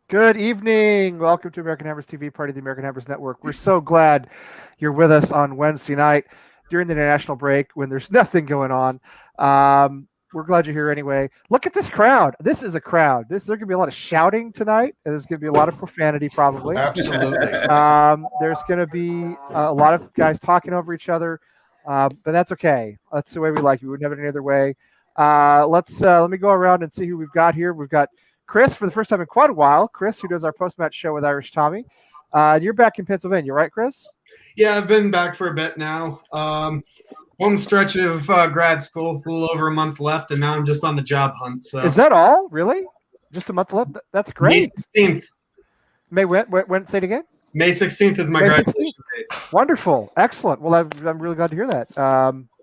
Good evening. Welcome to American Hammers TV, part of the American Hammers Network. We're so glad you're with us on Wednesday night during the international break when there's nothing going on. We're glad you're here anyway. Look at this crowd. This is a crowd. There's going to be a lot of shouting tonight, and there's going to be a lot of profanity probably. Absolutely. There's going to be a lot of guys talking over each other, but that's okay. That's the way we like it. We wouldn't have it any other way. Let me go around and see who we've got here. We've got Chris for the first time in quite a while. Chris, who does our post-match show with Irish Tommy. You're back in Pennsylvania, right, Chris? Yeah, I've been back for a bit now. Home stretch of grad school, a little over a month left, and now I'm just on the job hunt. So is that all? Really? Just a month left? That's great. May 16th. May when? Say it again. May 16th is my graduation date. Wonderful, excellent. Well, I'm really glad to hear that.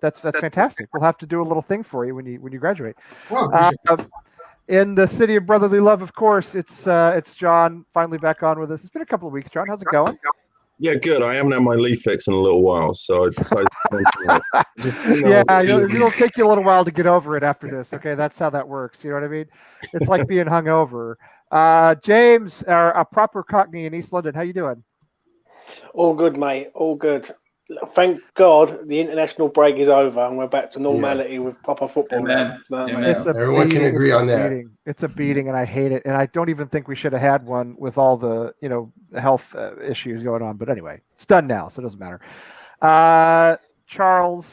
That's fantastic. We'll have to do a little thing for you when you graduate. Well, in the city of brotherly love, of course, it's John finally back on with us. It's been a couple of weeks, John. How's it going? Yeah, good. I haven't had my leaf fix in a little while, so I decided it'll take you a little while to get over it after this. Okay, that's how that works. You know what I mean? It's like being hungover. James, a proper Cockney in East London. How you doing? All good, mate. All good. Thank God the international break is over and we're back to normality with proper football. Amen. Everyone can agree on that. It's a beating, and I hate it. And I don't even think we should have had one with all the health issues going on. But anyway, it's done now, so it doesn't matter. Charlie,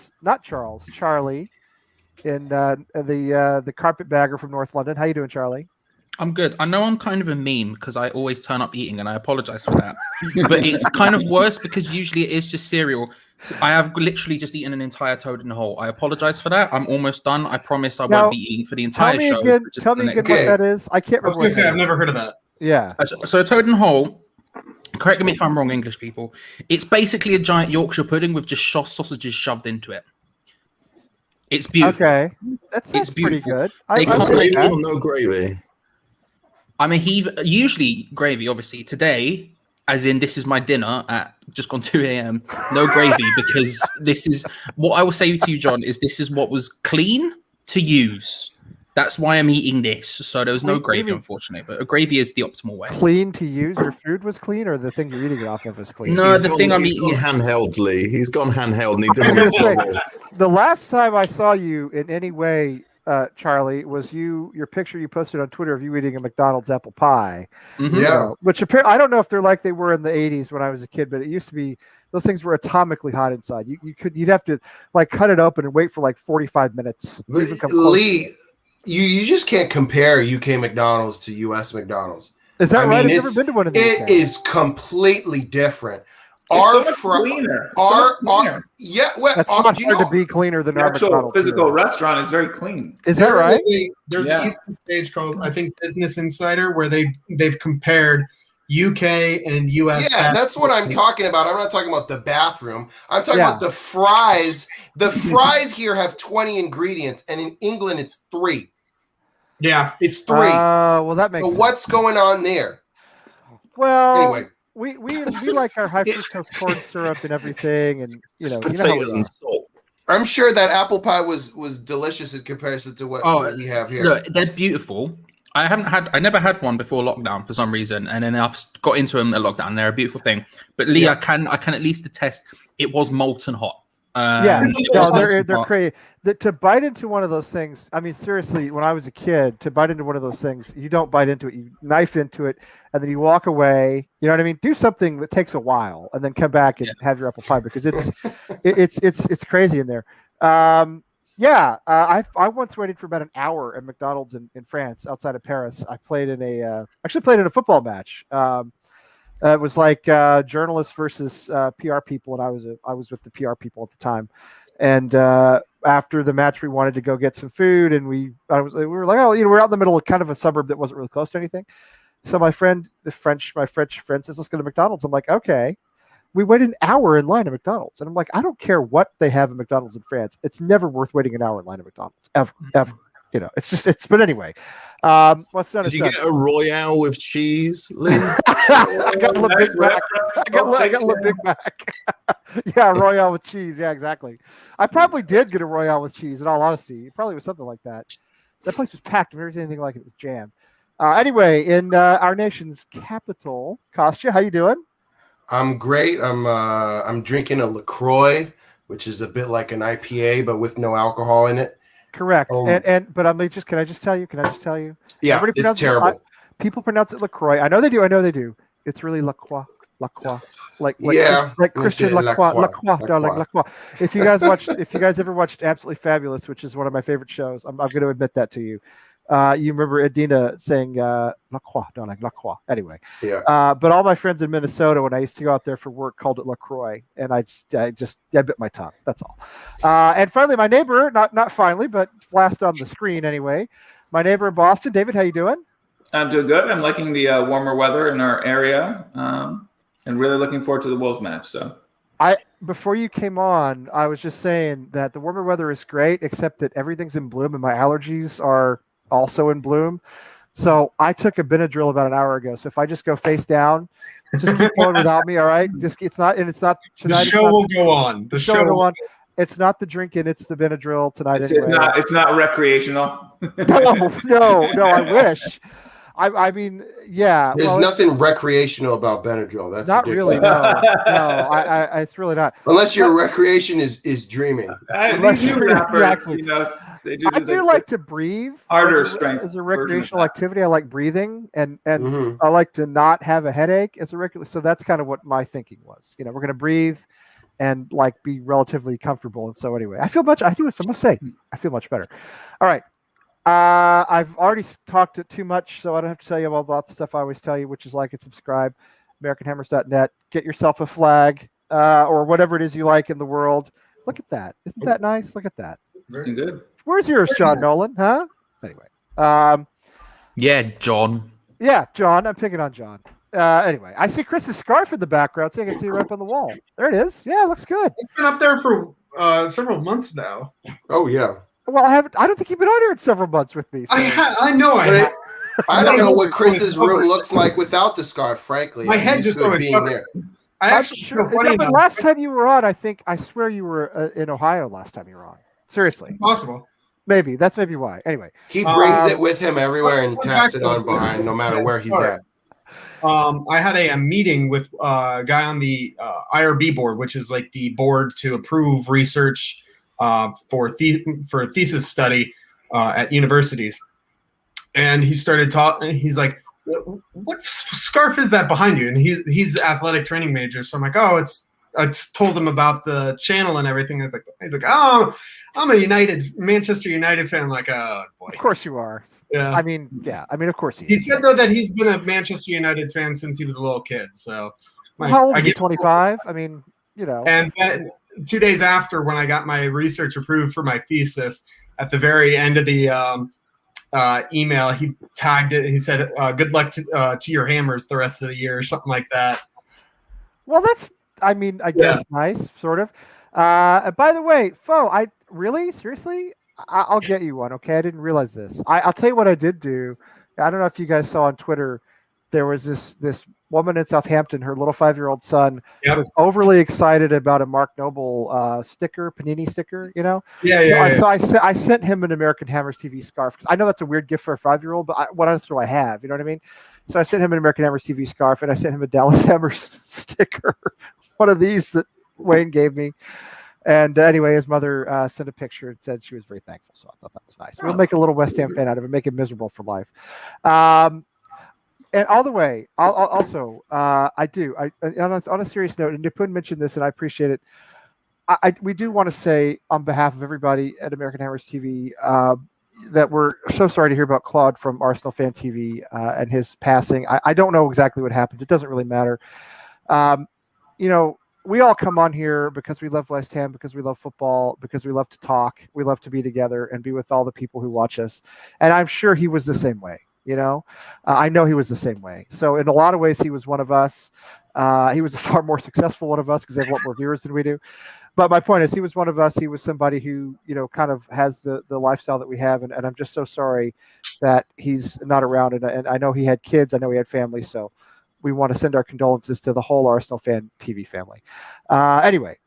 in the carpetbagger from North London. How you doing, Charlie? I'm good. I know I'm kind of a meme because I always turn up eating, and I apologize for that. But it's kind of worse because usually it is just cereal. So I have literally just eaten an entire toad in the hole. I apologize for that. I'm almost done. I promise I won't be eating for the entire show. Tell me again what that is. I can't remember. I was going to say, I've never heard of that. Yeah. So a toad in the hole, correct me if I'm wrong, English people. It's basically a giant Yorkshire pudding with just sausages shoved into it. It's beautiful. Okay. That's pretty good. Gravy or no gravy? I'm a usually gravy, obviously. Today, as in this is my dinner at just gone 2 a.m. No gravy, because this is what I will say to you, John, is this is what was clean to use. That's why I'm eating this. So there was no gravy, unfortunately, but a gravy is the optimal way. Clean to use? Your food was clean, or the thing you're eating it off of is clean? No, He's gone handheld, Lee. He's gone handheld. And he I'm didn't gonna say, the last time I saw you in any way, Charlie, was your picture you posted on Twitter of you eating a McDonald's apple pie. Mm-hmm. Yeah. Which apparently, I don't know if they're like they were in the 80s when I was a kid, but it used to be those things were atomically hot inside. You'd have to like cut it open and wait for like 45 minutes. Lee, you just can't compare UK McDonald's to US McDonald's. Is that right? I've never been to one of these. It is completely different. It's cleaner. Yeah, well, that's much hard to be cleaner than our actual McDonald's physical here. restaurant is very clean. Is that right? There's a YouTube page called, I think, Business Insider, where they've compared UK and US. Yeah, that's what I'm talking about. I'm not talking about the bathroom. I'm talking about the fries. The fries here have 20 ingredients, and in England it's 3. Yeah, it's 3. Well, that makes sense. What's going on there? Well, anyway. We like our high fructose corn syrup and everything, and you know how we are. I'm sure that apple pie was delicious in comparison to what we have here. Look, they're beautiful. I never had one before lockdown for some reason, and then I've got into them at lockdown. They're a beautiful thing. But Lee, I can at least attest it was molten hot. They're crazy. To bite into one of those things, I mean, seriously, when I was a kid, to bite into one of those things, you don't bite into it, you knife into it, and then you walk away. You know what I mean? Do something that takes a while, and then come back and have your apple pie, because it's crazy in there. I once waited for about an hour at McDonald's in France outside of Paris. I played in a football match. It was like journalists versus PR people, and I was with the PR people at the time. And after the match, we wanted to go get some food, and we were like, we're out in the middle of kind of a suburb that wasn't really close to anything. So my French friend says, let's go to McDonald's. I'm like, okay. We waited an hour in line at McDonald's, and I'm like, I don't care what they have at McDonald's in France. It's never worth waiting an hour in line at McDonald's ever. You know, but anyway. What's done? Did you get a Royale with cheese, Lee? I got a little Big Mac. I got a little Big Mac. Yeah, Royale with cheese. Yeah, exactly. I probably did get a Royale with cheese. In all honesty, it probably was something like that. That place was packed. I've never seen anything like it. It was jammed. Anyway, in our nation's capital, Kostya, how you doing? I'm great. I'm drinking a LaCroix, which is a bit like an IPA, but with no alcohol in it. Correct. Oh. But can I just tell you? Yeah, Everybody it's pronounces it- terrible. People pronounce it LaCroix. I know they do. It's really LaCroix. Like Yeah, Christian it's LaCroix, LaCroix. darling, LaCroix. If you guys ever watched Absolutely Fabulous, which is one of my favorite shows, I'm going to admit that to you. You remember Adina saying LaCroix, darling, LaCroix. Anyway, Yeah. but all my friends in Minnesota, when I used to go out there for work, called it LaCroix, and I bit my tongue. That's all. And finally, my neighbor, not finally, but last on the screen anyway, my neighbor in Boston, David, how you doing? I'm doing good. I'm liking the warmer weather in our area, and really looking forward to the Wolves match. So, before you came on, I was just saying that the warmer weather is great, except that everything's in bloom and my allergies are also in bloom. So I took a Benadryl about an hour ago. So if I just go face down, just keep going without me. All right. It's not tonight. The show will go on. The show will go on. It's not the drinking, it's the Benadryl tonight. It's not recreational. No, I wish. I mean, yeah. There's nothing recreational about Benadryl. That's not ridiculous. really. No, it's really not. Unless your recreation is dreaming. These new rappers, Exactly. they I do like to breathe. Harder strength as a recreational activity. I like breathing, and I like to not have a headache as a regular. So that's kind of what my thinking was. We're going to breathe and like be relatively comfortable. And so anyway, I feel much better. All right. I've already talked too much, so I don't have to tell you about the stuff I always tell you, which is like and subscribe, AmericanHammers.net. Get yourself a flag or whatever it is you like in the world. Look at that. Isn't that nice? Look at that. Very good. Where's yours, John Nolan? Huh? Anyway. Yeah, John. Yeah, John. I'm picking on John. Anyway, I see Chris's scarf in the background, so I can see it right up on the wall. There it is. Yeah, it looks good. It's been up there for several months now. Oh, yeah. Well, I don't think you've been on here in several months with me. So. I know I have. I don't know what Chris's room looks like without the scarf, frankly. My head just always being covers. there. I actually sure, but last time you were on, I swear you were in Ohio last time you were on. Seriously. Possible. Maybe. That's maybe why. Anyway. He brings it with him everywhere and taps it on behind no matter where he's at. I had a meeting with a guy on the IRB board, which is like the board to approve research for thesis study at universities. And he started talking. He's like, "What scarf is that behind you?" And he's athletic training major. So I'm like, "Oh, it's." I told him about the channel and everything. He's like, "Oh, I'm a Manchester United fan." I'm like, "Oh boy." Of course you are. Yeah. I mean, of course he is. He said though that he's been a Manchester United fan since he was a little kid. So how old is he? 25? I mean, And then 2 days after, when I got my research approved for my thesis, at the very end of the email, he tagged it. He said, "Good luck to your Hammers the rest of the year," or something like that. Well, that's. I mean, I guess nice, sort of. By the way, Fo, seriously, I'll get you one. Okay, I didn't realize this. I'll tell you what I did do. I don't know if you guys saw on Twitter. There was this woman in Southampton. Her little 5-year-old son was overly excited about a Mark Noble sticker, Panini sticker. So I sent him an American Hammers TV scarf because I know that's a weird gift for a 5-year-old, but what else do I have? You know what I mean? So I sent him an American Hammers TV scarf, and I sent him a Dallas Hammers sticker, one of these that Wayne gave me. And anyway, his mother sent a picture and said she was very thankful. So I thought that was nice. We'll make a little West Ham fan out of it, make him miserable for life. And all the way, I do. On a serious note, and Nipun mentioned this, and I appreciate it. We do want to say on behalf of everybody at American Hammers TV that we're so sorry to hear about Claude from Arsenal Fan TV and his passing. I don't know exactly what happened. It doesn't really matter. We all come on here because we love West Ham, because we love football, because we love to talk. We love to be together and be with all the people who watch us. And I'm sure he was the same way. I know he was the same way. So in a lot of ways, he was one of us. He was a far more successful one of us because they have a lot more viewers than we do. But my point is, he was one of us. He was somebody who, kind of has the lifestyle that we have. And I'm just so sorry that he's not around. And I know he had kids. I know he had family. So we want to send our condolences to the whole Arsenal Fan TV family. Anyway,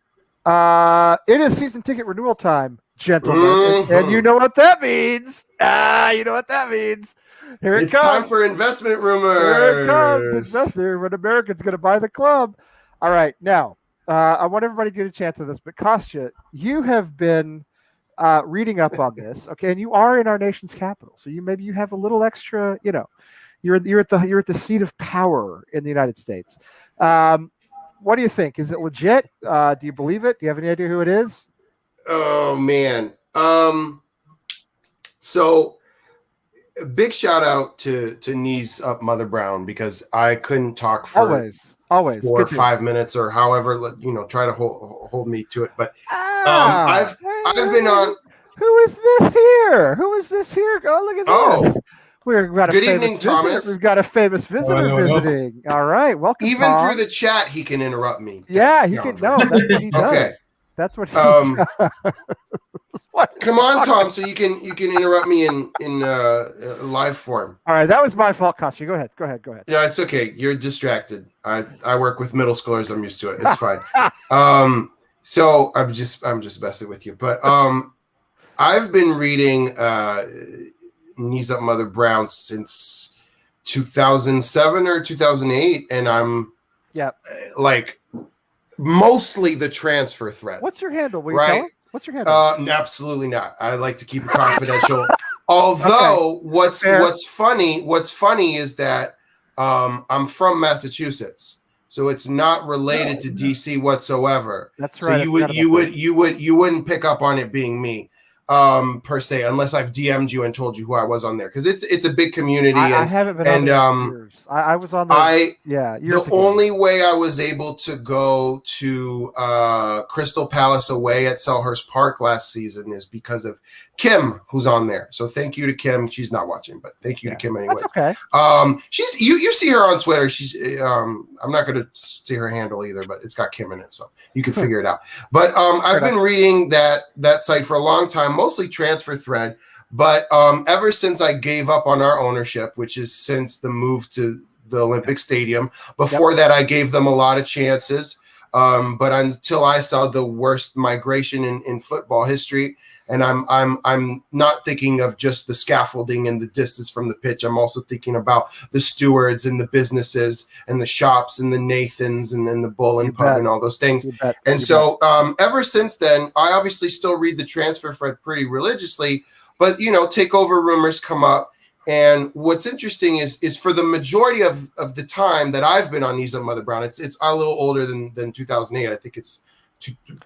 it is season ticket renewal time. gentlemen. And you know what that means. You know what that means. Here it It's comes. time for investment rumors. Here it comes. Investor when American's going to buy the club. All right. Now, I want everybody to get a chance of this, but Kostya, you have been reading up on this, okay? And you are in our nation's capital, so maybe you have a little extra. You're at the seat of power in the United States. What do you think? Is it legit? Do you believe it? Do you have any idea who it is? Oh man. So big shout out to Knees Up Mother Brown, because I couldn't talk for always 4 or 5 minutes or however, try to hold me to it. But I've been on. Who is this here? Who is this here? Oh, look at this. We've got Good evening, Thomas. We've got a famous visitor visiting. All right, welcome. Even Tom. through the chat, he can interrupt me. Yeah, he can. No, that's what he does. Okay. That's what he does. Come on, Tom, so you can interrupt me in live form. All right, that was my fault, Kostya. Go ahead. No, it's okay. You're distracted. I work with middle schoolers. I'm used to it. It's fine. So I'm just messing with you. But I've been reading Knees Up Mother Brown since 2007 or 2008, and I'm like mostly the transfer threat. What's your handle? Will you right? tell us? What's your handle? Absolutely not. I like to keep it confidential. Although what's funny is that I'm from Massachusetts, so it's not related to DC whatsoever. That's right. So you wouldn't pick up on it being me. Per se, unless I've DM'd you and told you who I was on there, because it's a big community. I haven't been on there in years. I was on there. Years ago. Only way I was able to go to Crystal Palace away at Selhurst Park last season is because of Kim, who's on there. So thank you to Kim. She's not watching, but thank you to Kim anyway. That's okay. She's you see her on Twitter. She's I'm not going to say her handle either, but it's got Kim in it, so you can figure it out. But I've been reading that site for a long time, mostly transfer thread. But ever since I gave up on our ownership, which is since the move to the Olympic Stadium. Before that, I gave them a lot of chances. But until I saw the worst migration in football history, and I'm not thinking of just the scaffolding and the distance from the pitch. I'm also thinking about the stewards and the businesses and the shops and the Nathans and then the Bull and Pub and all those things. And so ever since then, I obviously still read the transfer thread pretty religiously, but takeover rumors come up. And what's interesting is for the majority of the time that I've been on Knees Up Mother Brown, it's a little older than 2008. I think it's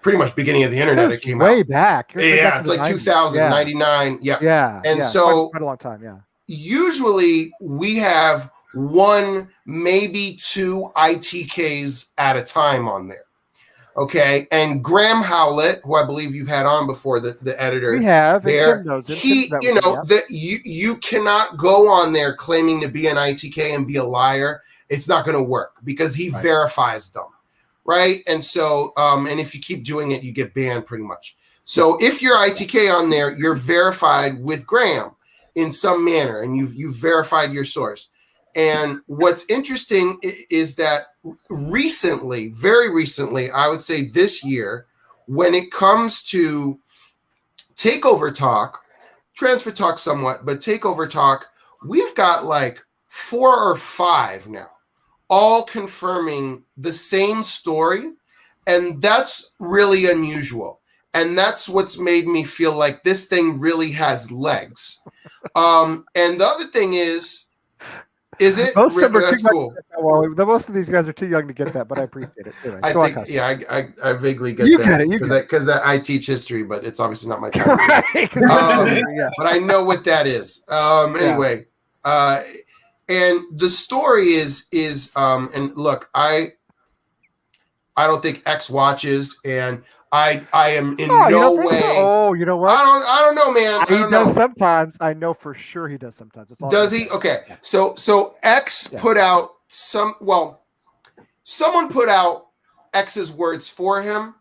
pretty much beginning of the internet. It came way out back. Yeah, it's like 2000, 99. Yeah. And so quite a long time. Yeah. Usually we have one, maybe two ITKs at a time on there. Okay. And Graham Howlett, who I believe you've had on before, the editor. We have. There, that you cannot go on there claiming to be an ITK and be a liar. It's not going to work because he verifies them. Right. And so, and if you keep doing it, you get banned pretty much. So if you're ITK on there, you're verified with Graham in some manner, and you've verified your source. And what's interesting is that recently, very recently, I would say this year, when it comes to takeover talk, transfer talk somewhat, but takeover talk, we've got like 4 or 5 now, all confirming the same story. And that's really unusual. And that's what's made me feel like this thing really has legs. And the other thing is it? Most of them are That's too cool. Well, most of these guys are too young to get that, but I appreciate it. Anyway, I vaguely get you that. Get it. Because I teach history, but it's obviously not my time. Right. But I know what that is. Anyway, and the story is and look, I don't think X watches, and I am in no way. So? Oh, you know what? I don't know, man. He does sometimes. I know for sure he does sometimes. Does he? Okay. So X put out someone put out X's words for him,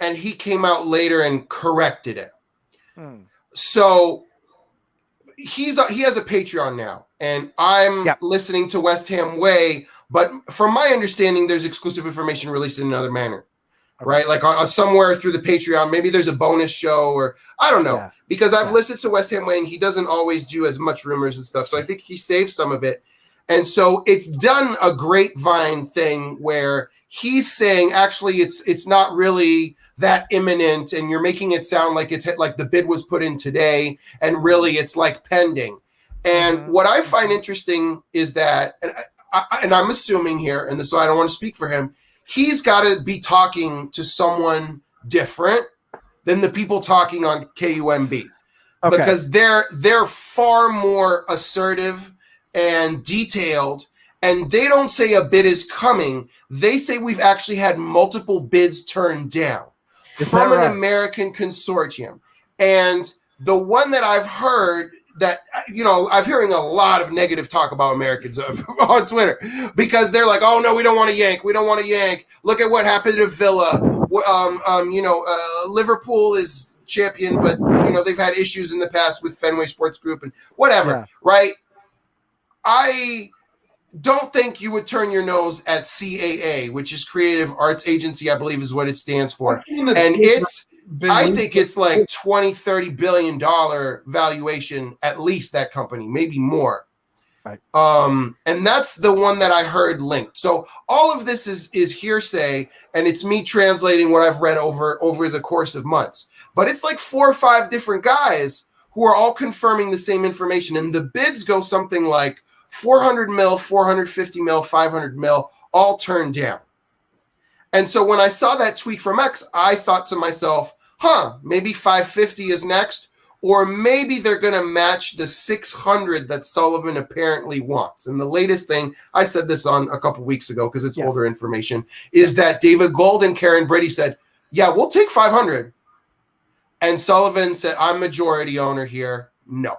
and he came out later and corrected it. So he has a Patreon now, and I'm listening to West Ham Way, but from my understanding, there's exclusive information released in another manner. right? Like on somewhere through the Patreon, maybe there's a bonus show, or I don't know, because I've listened to West Ham Way and he doesn't always do as much rumors and stuff. So I think he saved some of it. And so it's done a grapevine thing where he's saying, actually, it's not really that imminent, and you're making it sound like it's like the bid was put in today, and really it's like pending. And what I find interesting is that, and I'm assuming here, and so I don't want to speak for him, he's got to be talking to someone different than the people talking on KUMB, because they're far more assertive and detailed, and they don't say a bid is coming. They say we've actually had multiple bids turned down from an American consortium. And the one that I've heard that, I'm hearing a lot of negative talk about Americans on Twitter, because they're like, oh no, we don't want to yank. We don't want to yank. Look at what happened to Villa. Liverpool is champion, but they've had issues in the past with Fenway Sports Group and whatever, right? I don't think you would turn your nose at CAA, which is Creative Arts Agency, I believe is what it stands for. And I think it's like $20-30 billion valuation, at least, that company, maybe more. Right. And that's the one that I heard linked. So all of this is hearsay, and it's me translating what I've read over the course of months. But it's like 4 or 5 different guys who are all confirming the same information. And the bids go something like 400 mil, 450 mil, 500 mil, all turned down. And so when I saw that tweet from X, I thought to myself, maybe 550 is next, or maybe they're going to match the 600 that Sullivan apparently wants. And the latest thing, I said this on a couple weeks ago because it's older information, is that David Gold and Karen Brady said, yeah, we'll take 500. And Sullivan said, I'm majority owner here. No,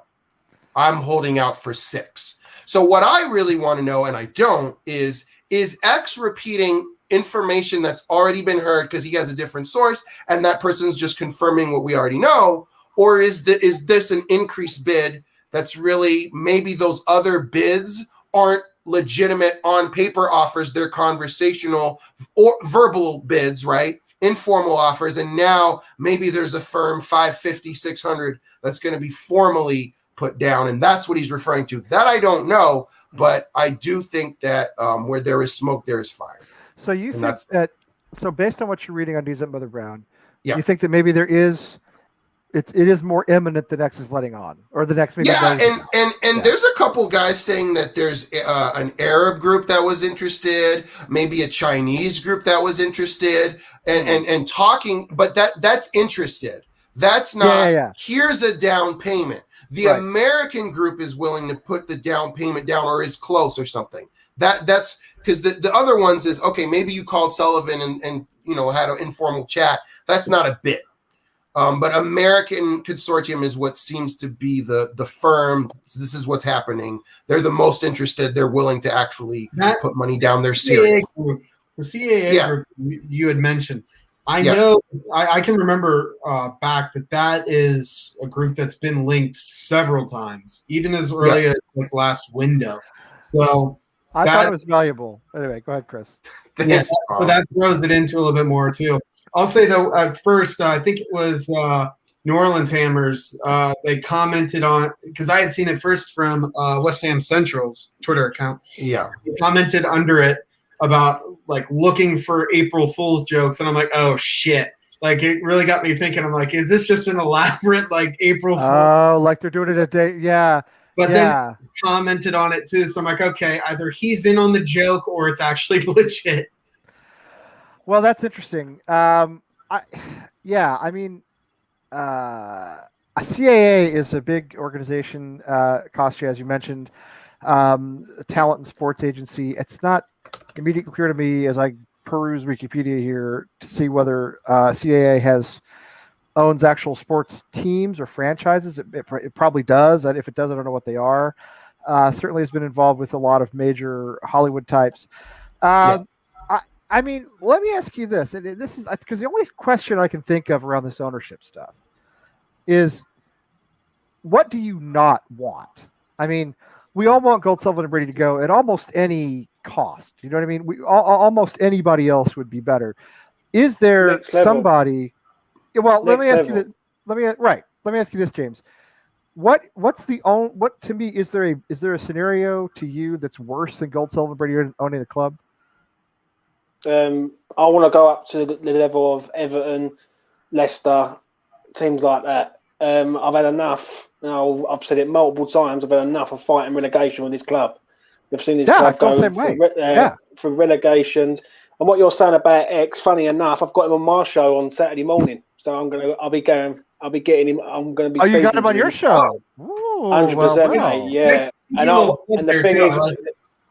I'm holding out for 6. So what I really want to know, and I don't, is X repeating information that's already been heard because he has a different source, and that person's just confirming what we already know? Or is this an increased bid that's really, maybe those other bids aren't legitimate on paper offers, they're conversational or verbal bids, right? Informal offers, and now maybe there's a firm 550, 600 that's going to be formally put down, and that's what he's referring to. That I don't know, but I do think that where there is smoke, there is fire. So you think that? So based on what you're reading on News at Mother Brown, you think that maybe it is more imminent than X is letting on, or the next maybe. And there's a couple guys saying that there's an Arab group that was interested, maybe a Chinese group that was interested, and talking, but that's interested. That's not. Here's a down payment. The American group is willing to put the down payment down, or is close, or something. That's because the other ones is, okay, maybe you called Sullivan and had an informal chat. That's not a bid. But American Consortium is what seems to be the firm. This is what's happening. They're the most interested. They're willing to actually put money down. They're serious. The CAA group you had mentioned, I know, I can remember back that is a group that's been linked several times, even as early as like last window. So I thought it was valuable. Anyway, go ahead, Chris. Yes, so that throws it into a little bit more too. I'll say though, at first, I think it was New Orleans Hammers. They commented on, because I had seen it first from West Ham Central's Twitter account. Yeah, they commented under it about like looking for April Fool's jokes, and I'm like, oh shit! Like it really got me thinking. I'm like, is this just an elaborate like April Fool's? Oh, like they're doing it a day? Yeah. But then commented on it too, so I'm like, okay, either he's in on the joke or it's actually legit. Well, that's interesting. CAA is a big organization, Kostya, as you mentioned, talent and sports agency. It's not immediately clear to me as I peruse Wikipedia here to see whether CAA owns actual sports teams or franchises. It probably does. If it does, I don't know what they are. Certainly has been involved with a lot of major Hollywood types. I mean, let me ask you this, and this is because the only question I can think of around this ownership stuff is, what do you not want? I mean, we all want Gold, Sullivan, and Brady to go at almost any cost. You know what I mean? Almost anybody else would be better. Is there Next level. somebody? Well, let me Next ask you level. that. Let me ask you this, James. What's the own? What to me is there a scenario to you that's worse than Gold, Silver, Brady owning the club? I want to go up to the level of Everton, Leicester, teams like that. I've had enough. I've said it multiple times. I've had enough of fighting relegation with this club. We've seen this I club feel the go same way. for relegations. And what you're saying about X, funny enough, I've got him on my show on Saturday morning. So I'll be getting him. I'm going to be. Oh, you got speaking him on to your show? 100%, mate. Yeah. And the thing is,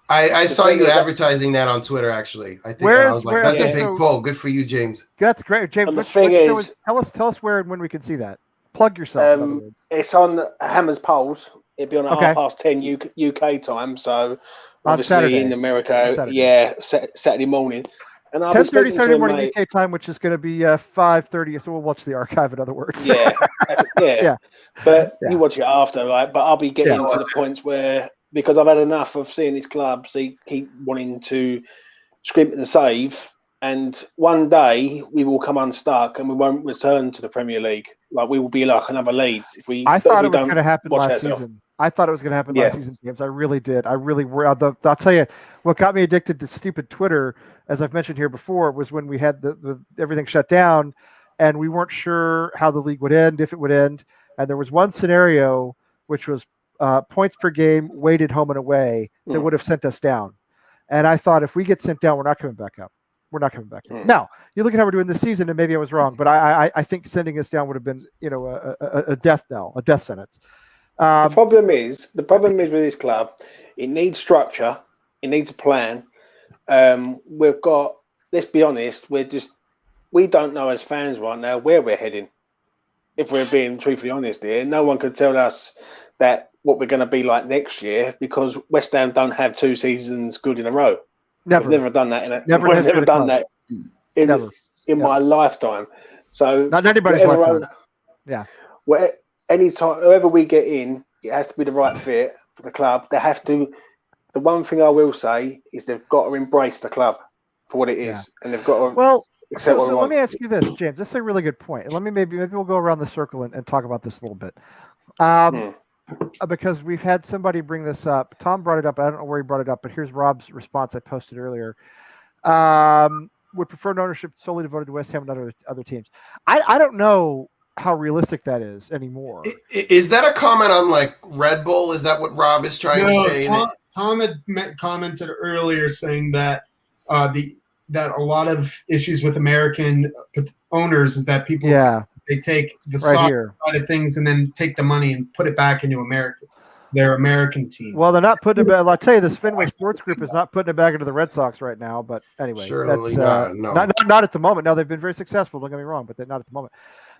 I saw thing you is that- advertising that on Twitter. Actually, I think Where I is- was like, where- "That's a yeah. big pull. Good for you, James." That's great, James. And the Which thing show is- tell us where and when we can see that. Plug yourself. In other words. it's on Hammers Polls. It'll be on at Okay. 10:30 UK time. So On obviously Saturday. in On America, Saturday. yeah, Saturday morning. And I'll be 10:30 speaking to Saturday him, morning mate. UK time, which is going to be 5:30. So we'll watch the archive. In other words. Yeah, yeah, Yeah. But Yeah. you watch it after, right? But I'll be getting Yeah. to the points where, because I've had enough of seeing these clubs, they keep wanting to scrimp and save. And one day we will come unstuck and we won't return to the Premier League. Like we will be like another Leeds if we. I if thought we it was don't going to happen watch last ourselves. season. I thought it was going to happen last Yeah. season, James. I really did. I really were. I'll tell you what got me addicted to stupid Twitter, as I've mentioned here before, was when we had the everything shut down, and we weren't sure how the league would end, if it would end. And there was one scenario which was points per game, weighted home and away, that would have sent us down. And I thought, if we get sent down, we're not coming back up. We're not coming back up. Now, you look at how we're doing this season, and maybe I was wrong, but I think sending us down would have been, a death knell, a death sentence. The problem is with this club, it needs structure, it needs a plan. We've got, let's be honest, we don't know as fans right now where we're heading. If we're being truthfully honest here, no one could tell us that what we're going to be like next year, because West Ham don't have 2 seasons good in a row. Never. We've never done that. Never Never done that in my lifetime. So Not anybody's whatever lifetime. Yeah. Anytime, whoever we get in, it has to be the right fit for the club. They have to. The one thing I will say is they've got to embrace the club for what it is, Yeah. and they've got to Well, accept what we so let want. me ask you this, James. That's a really good point. And let me maybe we'll go around the circle and talk about this a little bit. Because we've had somebody bring this up. Tom brought it up. I don't know where he brought it up, but here's Rob's response I posted earlier. Would prefer an ownership solely devoted to West Ham and other teams. I don't know how realistic that is anymore. Is that a comment on like Red Bull? Is that what Rob is trying to say? Tom had commented earlier saying that that a lot of issues with American owners is that people they take the soccer side of things and then take the money and put it back into their American teams. Well, they're not putting it back. I'll tell you, this Fenway Sports Group is not putting it back into the Red Sox right now. But anyway, Surely that's no. not at the moment. No, they've been very successful. Don't get me wrong, but they're not at the moment.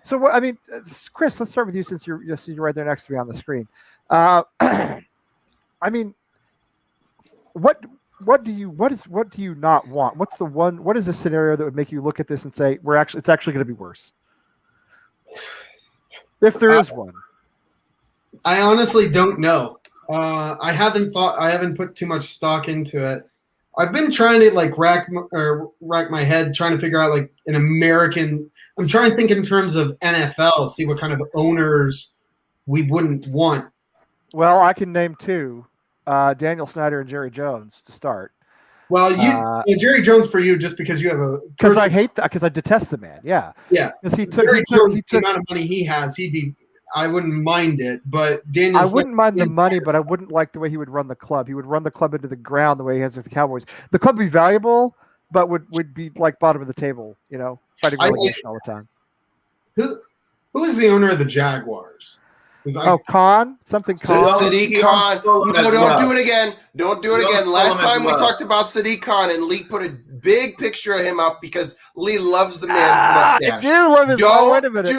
So, I mean, Chris, let's start with you since you're right there next to me on the screen. I mean, what do you not want? What is a scenario that would make you look at this and say it's actually going to be worse? If there is one. I honestly don't know. I haven't put too much stock into it. I've been trying to rack my head trying to figure out an American. I'm trying to think in terms of NFL, see what kind of owners we wouldn't want. Well, I can name 2, Daniel Snyder and Jerry Jones to start. Well, Jerry Jones for you just because you have a because I hate that, because I detest the man. Yeah, because Jerry Jones, the amount of money he has, I wouldn't mind it, but Daniel. I wouldn't mind the money, but I wouldn't like the way he would run the club. He would run the club into the ground the way he has with the Cowboys. The club would be valuable, but would be like bottom of the table, fighting relegation all the time. Who is the owner of the Jaguars? Khan? Something Khan. Sadiq Khan. No, don't do it again. Don't do it again. Last time we talked about Sadiq Khan, and Lee put a big picture of him up because Lee loves the man's mustache. I do love his Don't wait a do it again.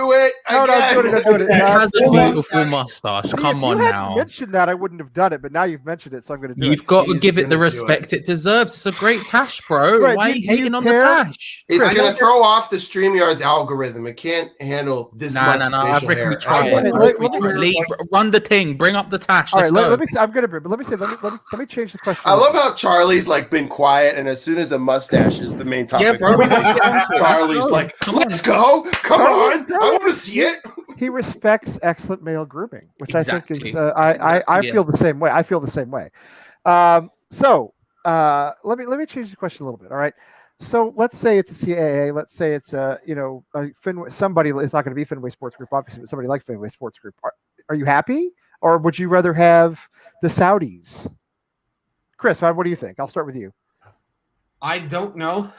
Don't do it. He has a Hold on. beautiful mustache. See, Come if on you hadn't now. mentioned that, I wouldn't have done it, but now you've mentioned it, so I'm going to do it. You've got to He's give it the gonna do respect it deserves. It's a great tash, bro. Right, Why are do you you hating on the care? tash? It's Chris, going to throw off the StreamYard's algorithm. It can't handle this much No. I facial reckon hair. we try Okay, it. let me- Lee, run the ting. Bring up the tash. All Let's right, go. let me say, let me change the question. I love how Charlie's been quiet, and as soon as a mustache mustache is the main topic. Yeah, bro. Let's get onto it. Charlie's like, let's go. Come on. I want to see it. He respects excellent male grooming, which I think Exactly. is. I feel the same way. I feel the same way. So let me change the question a little bit. All right. So let's say it's a CAA. Let's say it's a Fenway, somebody. It's not going to be Fenway Sports Group, obviously, but somebody like Fenway Sports Group. Are you happy, or would you rather have the Saudis? Chris, what do you think? I'll start with you. I don't know.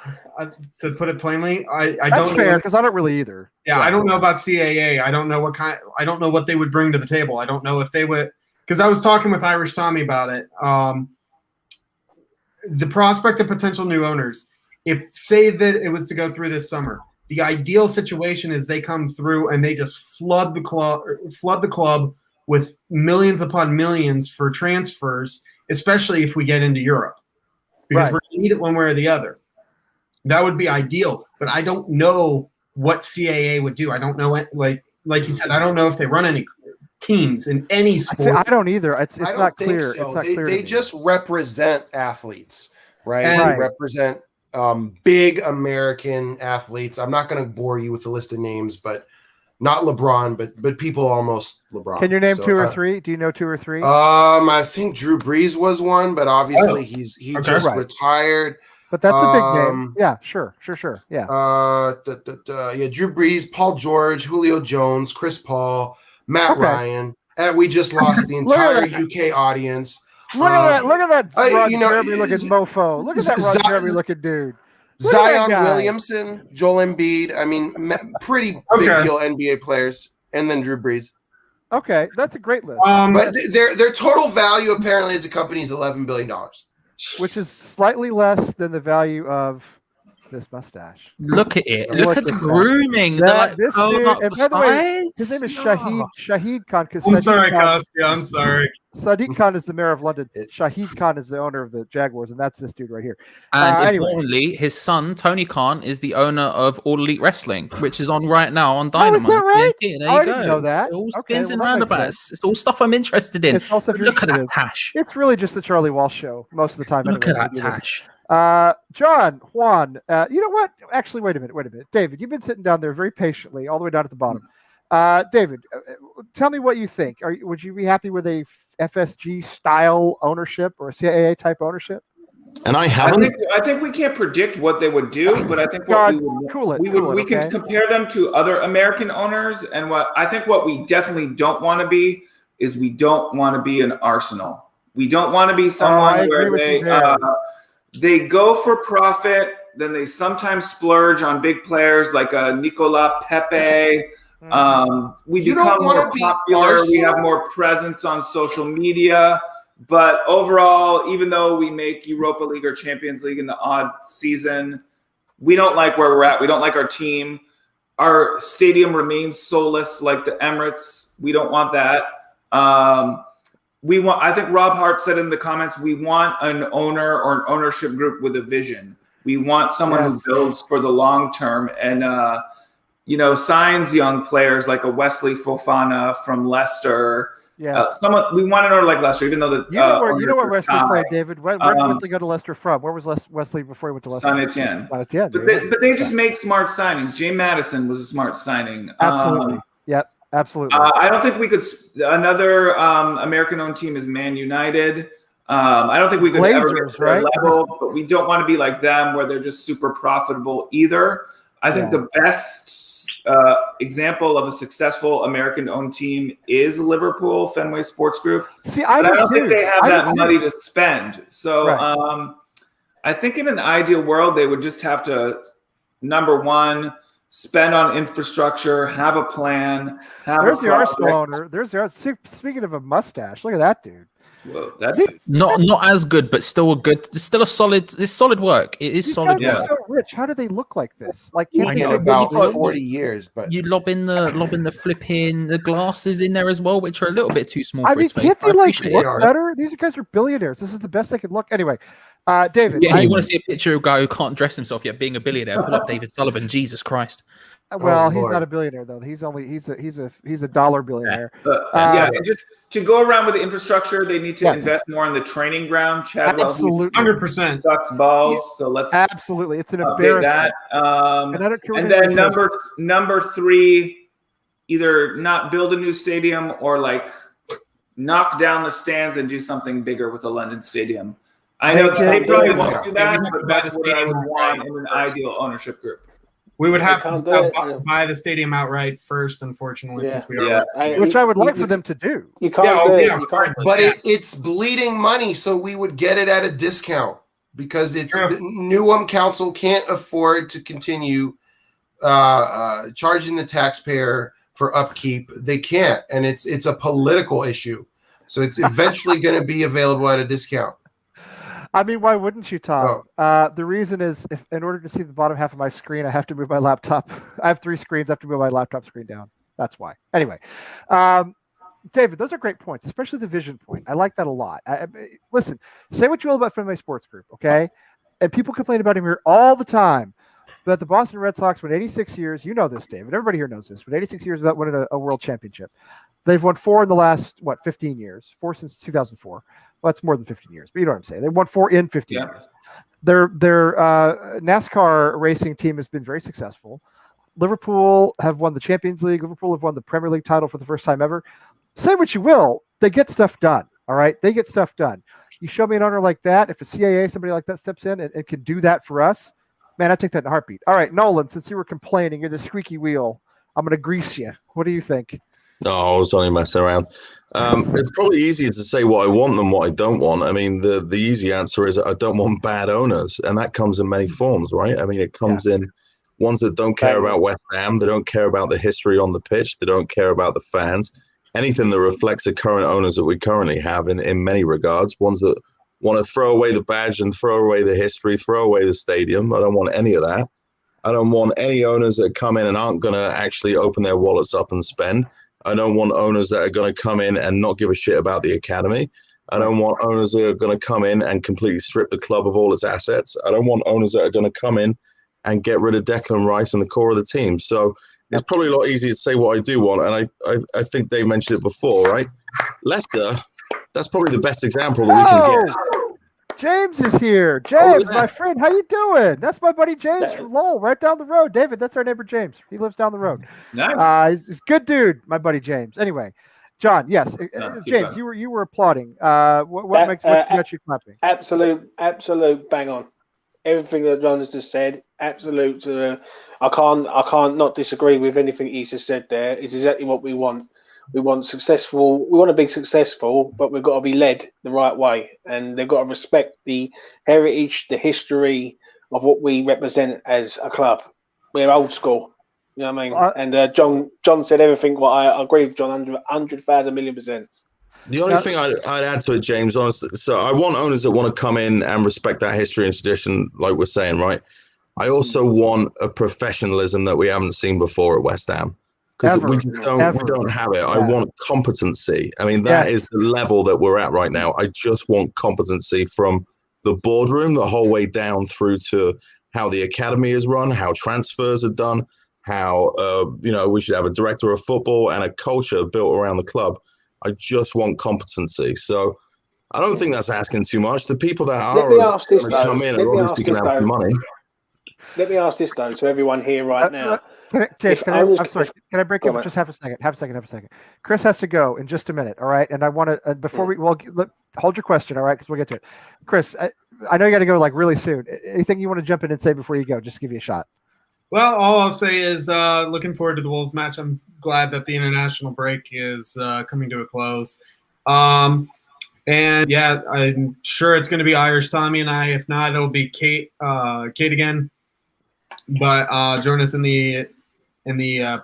To put it plainly, I That's don't fair know. because I don't really either. Yeah, I don't know about CAA. I don't know I don't know what they would bring to the table. I don't know if they would, because I was talking with Irish Tommy about it. The prospect of potential new owners. If say that it was to go through this summer, the ideal situation is they come through and they just flood the club with millions upon millions for transfers, especially if we get into Europe, because Right. we're going to need it one way or the other. That would be ideal, but I don't know what CAA would do. I don't know it. Like you said, I don't know if they run any teams in any I sports. don't either. It's I don't not think clear. so. It's not They, clear. to they me. just represent athletes, right? And- They Right. represent big American athletes. I'm not going to bore you with the list of names, but not LeBron, but people almost LeBron. Can you name So two if or I- three? Do you know two or three? I think Drew Brees was one, but obviously he Okay. just Right. retired. But that's a big name. um, Yeah, sure. Yeah. Yeah, Drew Brees, Paul George, Julio Jones, Chris Paul, Matt Okay. Ryan, and we just lost the Look at entire that. UK audience. Look at that! Look at that Ron you know, Jeremy looking mofo! Look at that Ron Z- Jeremy looking dude! Look at that Zion guy. Williamson, Joel Embiid. I mean, pretty big Okay. deal NBA players, and then Drew Brees. Okay, that's a great list. But their total value apparently as a company is $11 billion. Which is slightly less than the value of this mustache. Look at it. Look Look at at the that. grooming. That- They're like, this oh, dude- up and the by the way, sides. His name is Oh. Shahid Khan. Because I'm sorry, Kostya. I'm sorry. Sadiq Khan is the mayor of London. Shahid Khan is the owner of the Jaguars, and that's this dude right here. And Anyway. importantly, his son Tony Khan is the owner of All Elite Wrestling, which is on right now on Oh, is Dynamite. that right? TNT. There Oh, you I didn't go. know that. It all Okay, spins well, and that makes roundabouts. It's all stuff I'm interested in. It's also if you're Look at that interested. Tash. It's really just the Charlie Walsh show most of the time. Look anyway, at that we do this. Tash. John, Juan, you know what? Actually, wait a minute. David, you've been sitting down there very patiently, all the way down at the bottom. David, tell me what you think. Would you be happy with a FSG style ownership or a CAA type ownership? And I I haven't. think we can't predict what they would do, but I think what God, we would cool it. we okay? could compare them to other American owners, and what we definitely don't want to be is we don't want to be an Arsenal. We don't want to be I someone agree where with you there. they go for profit, then they sometimes splurge on big players like Nicola Pepe. We You don't become wanna more be popular. We Arsenal? have more presence on social media. But overall, even though we make Europa League or Champions League in the odd season, we don't like where we're at. We don't like our team. Our stadium remains soulless like the Emirates. We don't want that. I think Rob Hart said in the comments, we want an owner or an ownership group with a vision. We want someone Yes. who builds for the long term and, signs young players like a Wesley Fofana from Leicester. Yes. We want an owner like Leicester, even though the You know where owners Wesley are played, David? Where did Wesley go to Leicester from? Where was Wesley before he went to Leicester? Saint Etienne. Saint Etienne. But they just make smart signings. Jay Madison was a smart signing. Absolutely. Yep. Absolutely. I don't think we could. Another American-owned team is Man United. I don't think we could ever get Blazers, to their right? level, but we don't want to be like them, where they're just super profitable either. I think Yeah. the best example of a successful American-owned team is Liverpool Fenway Sports Group. See, I But I do don't think too. they have I do that too. money to spend. So Right. I think in an ideal world, they would just have to, number one, spend on infrastructure, have a plan, have There's a the Arsenal project. owner. Speaking of a mustache, look at that dude. Whoa, that's Not as good, but still a good. It's still a solid. It's solid work. It is These solid guys work. are so rich. How do they look like this? Like, I can't they know, get about but you- 40 years, but You lob in the flipping the glasses in there as well, which are a little bit too small I for mean, his face. can't I they like appreciate look it. better? These guys are billionaires. This is the best they can look. Anyway, David. Yeah, I- you want to see a picture of a guy who can't dress himself yet being a billionaire? Pull up David Sullivan. Jesus Christ. Well, he's Lord. not a billionaire though. He's a dollar billionaire. Yeah, and just to go around with the infrastructure, they need to Yes. invest more in the training ground. Chadwell Absolutely. 100%. sucks balls, so let's Absolutely, it's an update embarrassment. that. And I don't care what And then anybody says. number 3, either not build a new stadium or like knock down the stands and do something bigger with the London Stadium. I know Make they it probably bigger. won't do that, Yeah, but buy that's the what I would stadium want outright in an first. ideal ownership group. We would have can't to do it. buy the stadium outright first, unfortunately, Yeah. since we are. Yeah. Which I would like for them to do. You can't Yeah, do it. yeah, You can't. regardless. But Yeah. it's bleeding money, so we would get it at a discount because it's True. the Newham Council can't afford to continue charging the taxpayer for upkeep. They can't, and it's a political issue. So it's eventually going to be available at a discount. I mean, why wouldn't you, Tom? The reason is, if in order to see the bottom half of my screen, I have to move my laptop. I have 3 screens. I have to move my laptop screen down. That's why. Anyway, David, those are great points, especially the vision point. I like that a lot. Listen, say what you will about Fenway Sports Group, okay? And people complain about him here all the time. But the Boston Red Sox went 86 years. You know this, David. Everybody here knows this. Went 86 years without winning a world championship. They've won 4 in the last, 15 years? 4 since 2004. Well, that's more than 15 years, but you know what I'm saying. They won 4 in 15 years. Their NASCAR racing team has been very successful. Liverpool have won the Champions League. Liverpool have won the Premier League title for the first time ever. Say what you will, they get stuff done. All right, they get stuff done. You show me an owner like that, if a CAA, somebody like that steps in and can do that for us, man, I take that in a heartbeat. All right, Nolan, since you were complaining, you're the squeaky wheel. I'm going to grease you. What do you think? No, I was only messing around. It's probably easier to say what I want than what I don't want. I mean, the easy answer is I don't want bad owners, and that comes in many forms, right? I mean, it comes in ones that don't care about West Ham, they don't care about the history on the pitch, they don't care about the fans, anything that reflects the current owners that we currently have in many regards, ones that want to throw away the badge and throw away the history, throw away the stadium. I don't want any of that. I don't want any owners that come in and aren't going to actually open their wallets up and spend. I don't want owners that are going to come in and not give a shit about the academy. I don't want owners that are going to come in and completely strip the club of all its assets. I don't want owners that are going to come in and get rid of Declan Rice and the core of the team. So it's probably a lot easier to say what I do want. And I think Dave mentioned it before, right? Leicester, that's probably the best example that we can get. James is here. James, yeah. my friend, how you doing? That's my buddy James from Lowell, right down the road. David, that's our neighbor James. He lives down the road. Nice. He's a good dude, my buddy James. Anyway, John, yes, James, you were applauding. What's got you clapping? Absolute bang on. Everything that John has just said, absolute. I can't not disagree with anything he's just said there. It's exactly what we want. We want successful. We want to be successful, but we've got to be led the right way, and they've got to respect the heritage, the history of what we represent as a club. We're old school, you know what I mean. And John said everything. What I agree with John, 100,000,000,000%. The only thing I'd add to it, James, honestly, so I want owners that want to come in and respect that history and tradition, like we're saying, right? I also want a professionalism that we haven't seen before at West Ham. Because we just don't have it. I want competency. I mean, that is the level that we're at right now. I just want competency from the boardroom the whole way down through to how the academy is run, how transfers are done, how we should have a director of football and a culture built around the club. I just want competency. So I don't think that's asking too much. The people that are going to come in are obviously going to have some money. Let me ask this though to everyone here right now. I'm sorry. Can I break in just half a second? Half a second. Chris has to go in just a minute. All right. And I want to, before hold your question. All right. Because we'll get to it. Chris, I know you got to go like really soon. Anything you want to jump in and say before you go? Just to give you a shot. Well, all I'll say is looking forward to the Wolves match. I'm glad that the international break is coming to a close. And yeah, I'm sure it's going to be Irish Tommy and I. If not, it'll be Kate again. But join us in the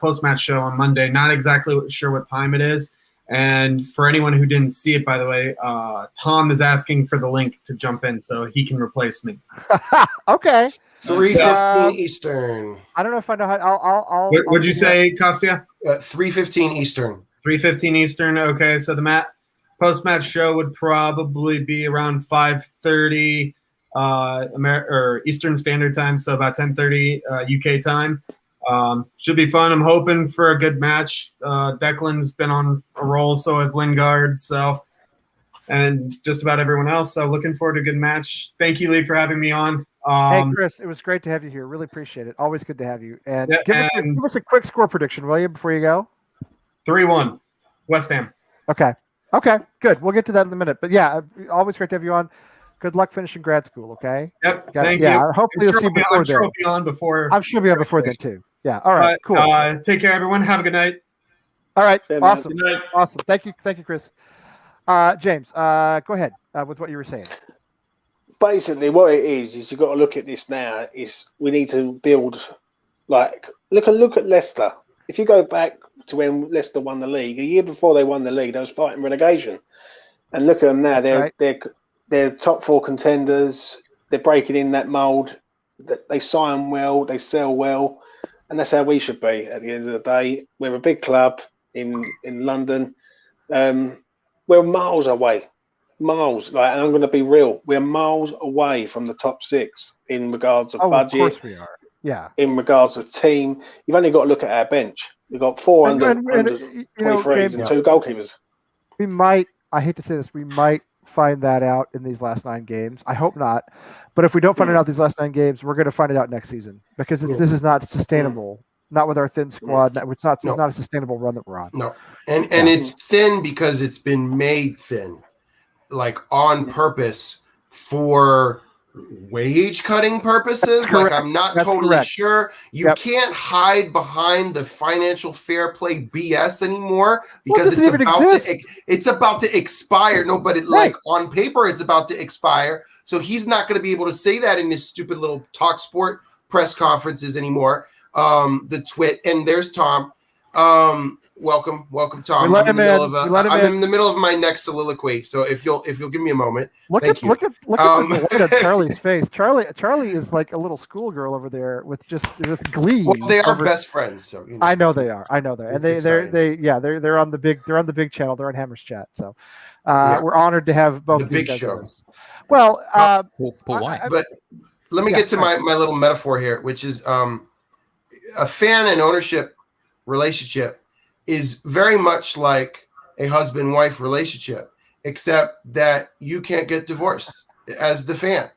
post-match show on Monday. Not exactly sure what time it is. And for anyone who didn't see it, by the way, Tom is asking for the link to jump in so he can replace me. Okay. 3:15 Eastern. I don't know if I know how. I'll What'd you say, Kostya? 3:15 Eastern. 3:15 Eastern. Okay, so the post-match show would probably be around 5:30 or Eastern Standard Time, so about 10:30 UK time. Should be fun. I'm hoping for a good match. Declan's been on a roll, so has Lingard. So, and just about everyone else. So looking forward to a good match. Thank you, Lee, for having me on. Hey, Chris, it was great to have you here. Really appreciate it. Always good to have you. And, Yeah, give us a quick score prediction, will you, before you go? 3-1, West Ham. Okay. Okay, good. We'll get to that in a minute. But yeah, always great to have you on. Good luck finishing grad school, okay? Yep, Got it. thank Yeah, you. hopefully you'll see you before I'm sure then. I'll be on before. I'm sure you'll be on before then, too. Yeah, all right, cool. Take care, everyone. Have a good night. All right, Yeah, man. awesome. Good night. Awesome. Thank you, Chris. James, go ahead with what you were saying. Basically, what it is you've got to look at this now. Is we need to build, like, look at Leicester. If you go back to when Leicester won the league, a year before they won the league, they was fighting relegation. And look at them now; they're top 4 contenders. They're breaking in that mould. They sign well, they sell well, and that's how we should be. At the end of the day, we're a big club in London. We're miles away. Miles, and I'm going to be real. We're miles away from the top 6 in regards of budget. Of course we are. Yeah. In regards of team, you've only got to look at our bench. We've got 4 under 23s and 2 goalkeepers. We might. I hate to say this. We might find that out in these last 9 games. I hope not. But if we don't find it out these last 9 games, we're going to find it out next season because this is not sustainable. Not with our thin squad. It's not a sustainable run that we're on. No, and it's thin because it's been made thin, like on purpose for wage cutting purposes. That's like correct. I'm not That's totally correct. sure. You can't hide behind the financial fair play BS anymore because it's about to expire. No, but like on paper, it's about to expire. So he's not going to be able to say that in his stupid little Talk Sport press conferences anymore. The twit, and there's Tom. Welcome, Tom. I'm in the middle of my next soliloquy, so if you'll give me a moment, look at the light on Charlie's face. Charlie is like a little schoolgirl over there with glee. Well, they are best friends, so I know they are. And they're on the big channel. They're on Hammers Chat. So we're honored to have both the of these big guys show. with us. Well, but let me get to my little metaphor here, which is a fan and ownership relationship is very much like a husband-wife relationship, except that you can't get divorced as the fan.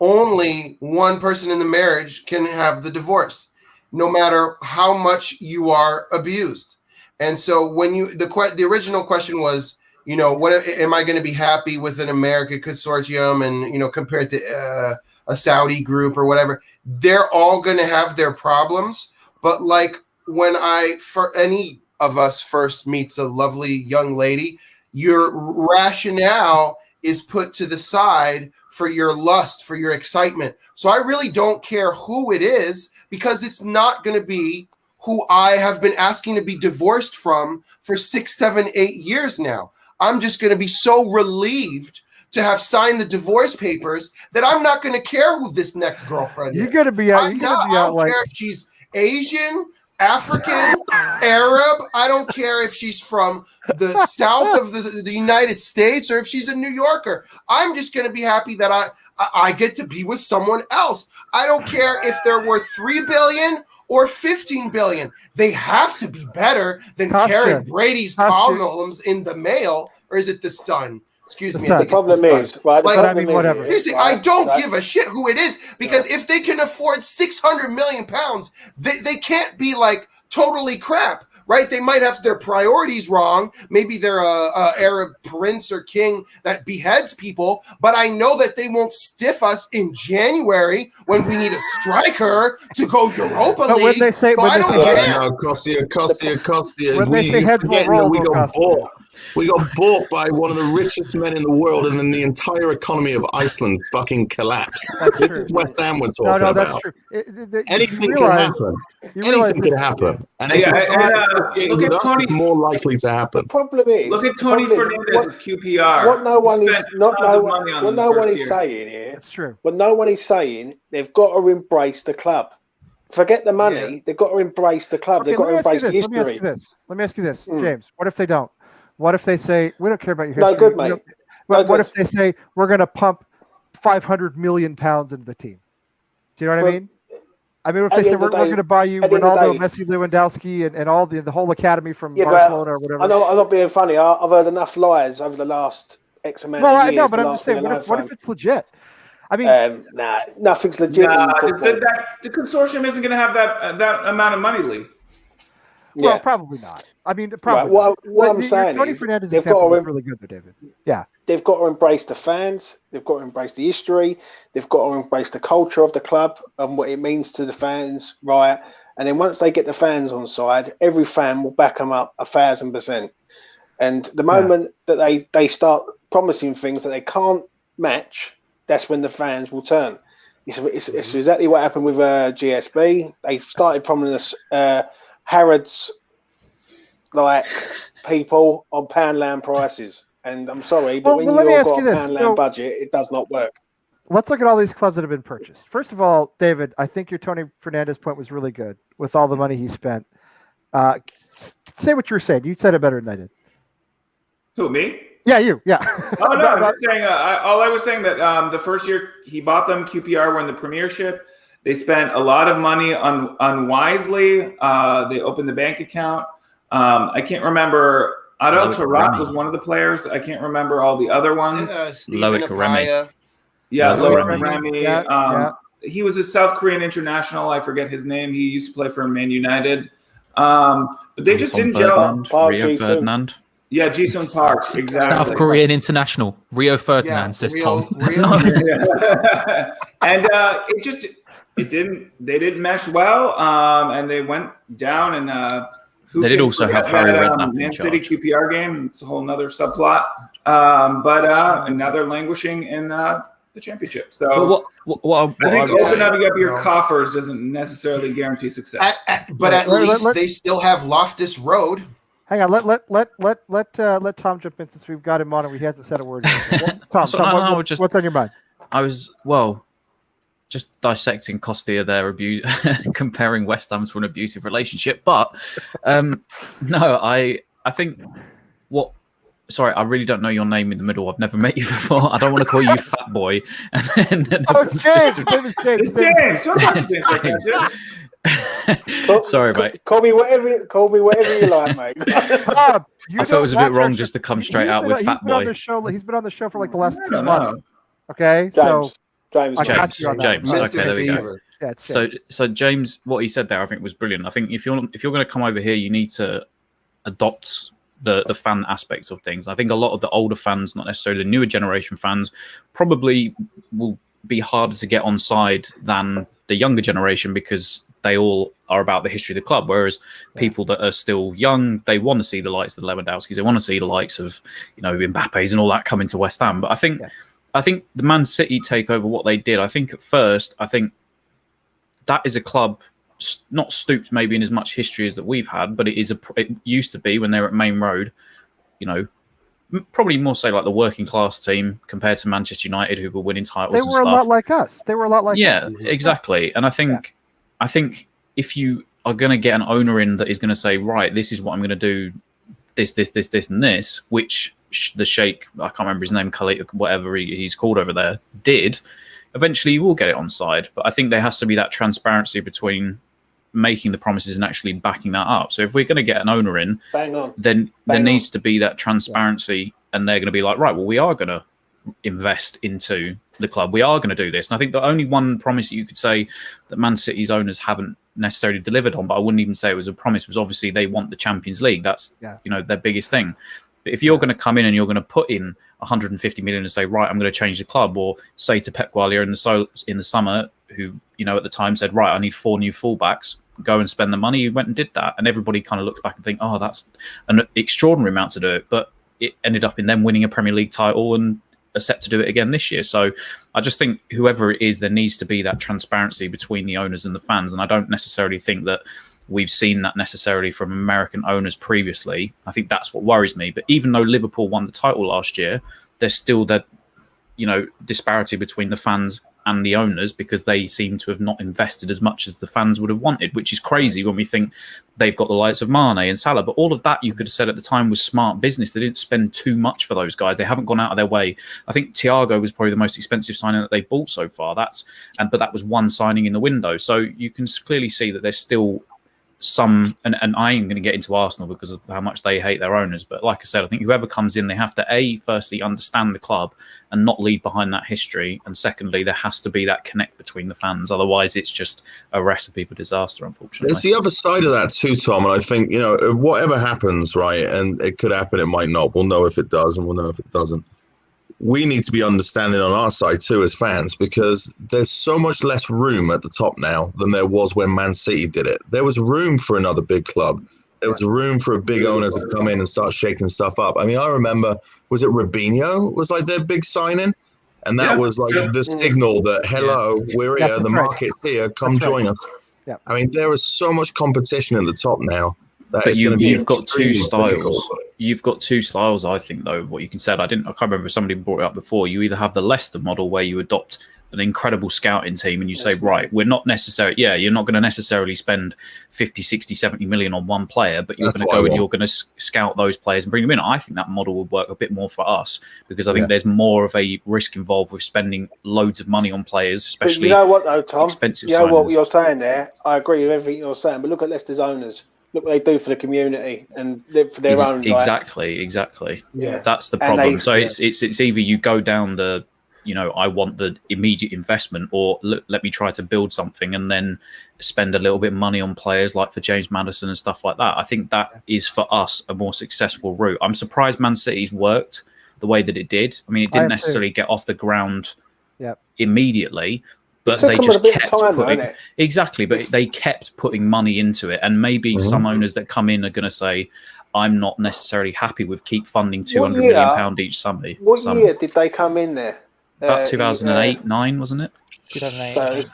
Only one person in the marriage can have the divorce, no matter how much you are abused. And so when the original question was, what am I going to be happy with an American consortium and, compared to a Saudi group or whatever, they're all going to have their problems. But like when for any of us first meets a lovely young lady, your rationale is put to the side for your lust, for your excitement. So I really don't care who it is because it's not going to be who I have been asking to be divorced from for 6, 7, 8 years now. I'm just going to be so relieved to have signed the divorce papers that I'm not going to care who this next girlfriend is. You're going to be out. I don't care if she's Asian, African, Arab. I don't care if she's from the south of the United States or if she's a New Yorker. I'm just going to be happy that I get to be with someone else. I don't care if they're worth $3 billion or $15 billion. They have to be better than Karen Brady's columns in the Mail, or is it the Sun? Excuse me. The problem is, right? Whatever. Seriously, I don't give a shit who it is because if they can afford 600 million pounds, they can't be like totally crap, right? They might have their priorities wrong. Maybe they're a Arab prince or king that beheads people, but I know that they won't stiff us in January when we need a striker to go Europa League. When they say, We got bought by one of the richest men in the world, and then the entire economy of Iceland fucking collapsed. This is West Ham we're talking about. That's true. Anything can happen. Anything can happen. And look at Tony, more likely to happen. The problem is, look at Tony Fernandez with QPR. What no one is saying here. That's true. What no one is saying, they've got to embrace the club. Forget the money. Yeah. They've got to embrace the club. Okay, they've got to embrace history. Let me ask you this, James. What if they don't? What if they say, we don't care about your history? No good, mate. What if they say, we're going to pump 500 million pounds into the team? Do you know what I mean? I mean, if At they the said end we're of the going day- to buy you at the end of the Ronaldo, day- Messi, Lewandowski, and all the whole academy from Yeah, but Barcelona or whatever. I'm not being funny. I've heard enough lies over the last X amount Well, of I years. know, but the I'm last just saying, thing I what know if it's legit? I mean, Nah, nothing's legit Nah, in 'cause football. the consortium isn't going to have that amount of money, Lee. well, Yeah. probably not. I mean, Right, probably. what not. I'm But saying Tony is Fernandez they've example got to was really good, though, David. Yeah. they've got to embrace the fans. They've got to embrace the history. They've got to embrace the culture of the club and what it means to the fans, right? And then once they get the fans on side, every fan will back them up 1,000%. And the moment that they start promising things that they can't match, that's when the fans will turn. It's exactly what happened with GSB. They started promising us Harrods like people on Poundland prices. And I'm sorry, but Well, when let me you've ask got you a this. Poundland So- budget, it does not work. Let's look at all these clubs that have been purchased. First of all, David, I think your Tony Fernandez point was really good with all the money he spent. Say what you were saying. You said it better than I did. Who, me? Yeah, you. Yeah. Oh no, I'm just saying. All I was saying that the first year he bought them, QPR won the Premiership. They spent a lot of money unwisely. They opened the bank account. I can't remember. Adel Loic Tarat Remy. was one of the players. I can't remember all the other ones. Stephen Loic Remy. Apaya. Yeah, Loic Loic Remy. Remy. Yeah. He was a South Korean international. I forget his name. He used to play for Man United. But they just Anton didn't gel. Ferdinand, Park Rio Ji-sung. Ferdinand. Yeah, Jisung Park. Exactly. South Korean international Rio Ferdinand, says real- Tom. real- And they didn't mesh well, and they went down. And who They did can also have forget Harry that, Redknapp in Man City charge. QPR game. It's a whole nother subplot. And now they're languishing in the championship. So What I think I would say- opening up your No. coffers doesn't necessarily guarantee success. But at Let- least let- they still have Loftus Road. Hang on. Let Tom jump in since we've got him on and he hasn't said a word. Yet. Tom, So, Tom, no, what- just- what's on your mind? I was just dissecting Costia there, comparing West Ham to an abusive relationship. But no, I think what. Sorry, I really don't know your name in the middle. I've never met you before. I don't want to call you fat boy. And then Oh, it's James. His name is James. It's James. Don't talk to James like that, dude. Sorry, mate. Call me whatever you like, mate. Tom, you I thought it was a don't bit watch wrong our just to show. come straight He's out been- with he's fat been on boy. the show. He's been on the show for like the last I 2 don't months. know. Okay, so James. I James. got you on that. James. Right. Okay, there we go. Fever. Yeah, it's James. So James, what he said there, I think was brilliant. I think if you're going to come over here, you need to adopt the fan aspects of things. I think a lot of the older fans, not necessarily the newer generation fans, probably will be harder to get on side than the younger generation because they all are about the history of the club. Whereas people that are still young, they want to see the likes of the Lewandowskis, they want to see the likes of Mbappe's and all that coming to West Ham. But I think the Man City takeover, what they did, I think at first, I think that is a club not stooped maybe in as much history as that we've had, but it used to be when they were at Main Road, probably more so like the working class team compared to Manchester United, who were winning titles. They and were a stuff. lot like us. They were a lot like Yeah, us. exactly. And I think if you are going to get an owner in that is going to say, right, this is what I'm going to do, this, and this, which the Sheikh, I can't remember his name, Khalid, whatever he's called over there, did, eventually you will get it on side. But I think there has to be that transparency between making the promises and actually backing that up. So if we're going to get an owner in, Bang on. then there Bang needs to be that transparency, and they're going to be like, right, well, we are going to invest into the club. We are going to do this. And I think the only one promise that you could say that Man City's owners haven't necessarily delivered on, but I wouldn't even say it was a promise, was obviously they want the Champions League. That's their biggest thing. But if you're going to come in and you're going to put in 150 million and say, right, I'm going to change the club, or say to Pep Guardiola in the summer, who at the time said, right, I need 4 new fullbacks, go and spend the money. He went and did that, and everybody kind of looks back and think, oh, that's an extraordinary amount to do it. But it ended up in them winning a Premier League title and are set to do it again this year. So I just think whoever it is, there needs to be that transparency between the owners and the fans. And I don't necessarily think that we've seen that necessarily from American owners previously. I think that's what worries me. But even though Liverpool won the title last year, there's still that, disparity between the fans and the owners, because they seem to have not invested as much as the fans would have wanted, which is crazy when we think they've got the likes of Mane and Salah. But all of that, you could have said at the time, was smart business. They didn't spend too much for those guys. They haven't gone out of their way. I think Thiago was probably the most expensive signing that they bought so far. But that was one signing in the window. So you can clearly see that there's still some, and I ain't going to get into Arsenal because of how much they hate their owners. But like I said, I think whoever comes in, they have to firstly understand the club and not leave behind that history. And secondly, there has to be that connect between the fans. Otherwise, it's just a recipe for disaster, unfortunately. There's the other side of that too, Tom. And I think, whatever happens, right, and it could happen, it might not. We'll know if it does and we'll know if it doesn't. We need to be understanding on our side too as fans, because there's so much less room at the top now than there was when Man City did it. There was room for another big club. There was room for a big owner to come in and start shaking stuff up. I mean, I remember, was it Robinho was like their big signing? And that was like the signal that, hello, we're here, the market's here, come join us. Yeah. I mean, there is so much competition at the top now. But you've got two styles. You've got two styles, I think, though, of what you can say. I can't remember if somebody brought it up before. You either have the Leicester model where you adopt an incredible scouting team and you say, right, we're not necessarily, you're not going to necessarily spend 50, 60, 70 million on one player, but you're going to go and you're going to scout those players and bring them in. I think that model would work a bit more for us, because I think there's more of a risk involved with spending loads of money on players, especially you know what, though, Tom? expensive You know signings. what you're saying there? I agree with everything you're saying, but look at Leicester's owners. Look what they do for the community and for their own. Exactly. Yeah. That's the problem. So it's either you go down the, I want the immediate investment, or let me try to build something and then spend a little bit of money on players like for James Maddison and stuff like that. I think that is for us a more successful route. I'm surprised Man City's worked the way that it did. I mean, it didn't necessarily get off the ground immediately, but they just kept putting but they kept putting money into it. And maybe some owners that come in are going to say, I'm not necessarily happy with keep funding £200 million each summer. What year did they come in there? About 2008, 9, wasn't it? 2008.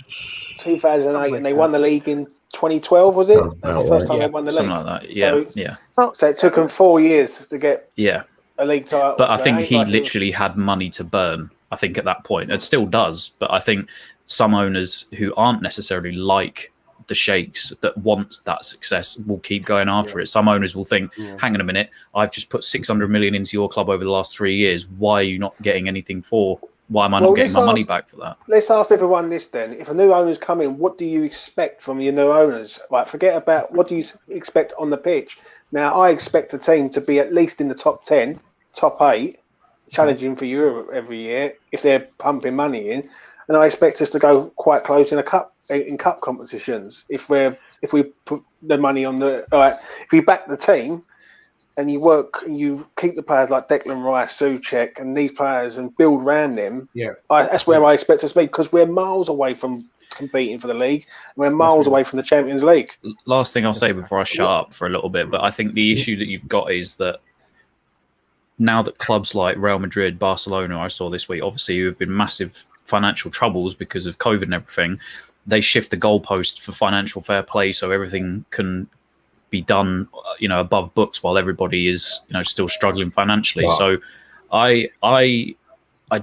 So 2008, and they won the league in 2012, was it? That was the first time they won the league. Something like that. Yeah, So it took them 4 years to get a league title. But I think he literally had money to burn, I think, at that point. It still does. But I think some owners who aren't necessarily like the sheikhs that want that success will keep going after it. Some owners will think, hang on a minute, I've just put 600 million into your club over the last 3 years. Why are you not getting anything why am I not getting my money back for that? Let's ask everyone this then. If a new owner's come in, what do you expect from your new owners? Like, forget about what do you expect on the pitch. Now, I expect a team to be at least in the top 10, top 8, challenging for Europe every year if they're pumping money in. And I expect us to go quite close in cup competitions if we put the money on if we back the team and you work and you keep the players like Declan Rice, Souček, and these players and build around them. That's where I expect us to be, because we're miles away from competing for the league. We're miles away from the Champions League. Last thing I'll say before I shut up for a little bit, but I think the issue that you've got is that now that clubs like Real Madrid, Barcelona, I saw this week, obviously, who have been massive financial troubles because of COVID and everything, they shift the goalpost for financial fair play so everything can be done, above books while everybody is, still struggling financially. Wow. So I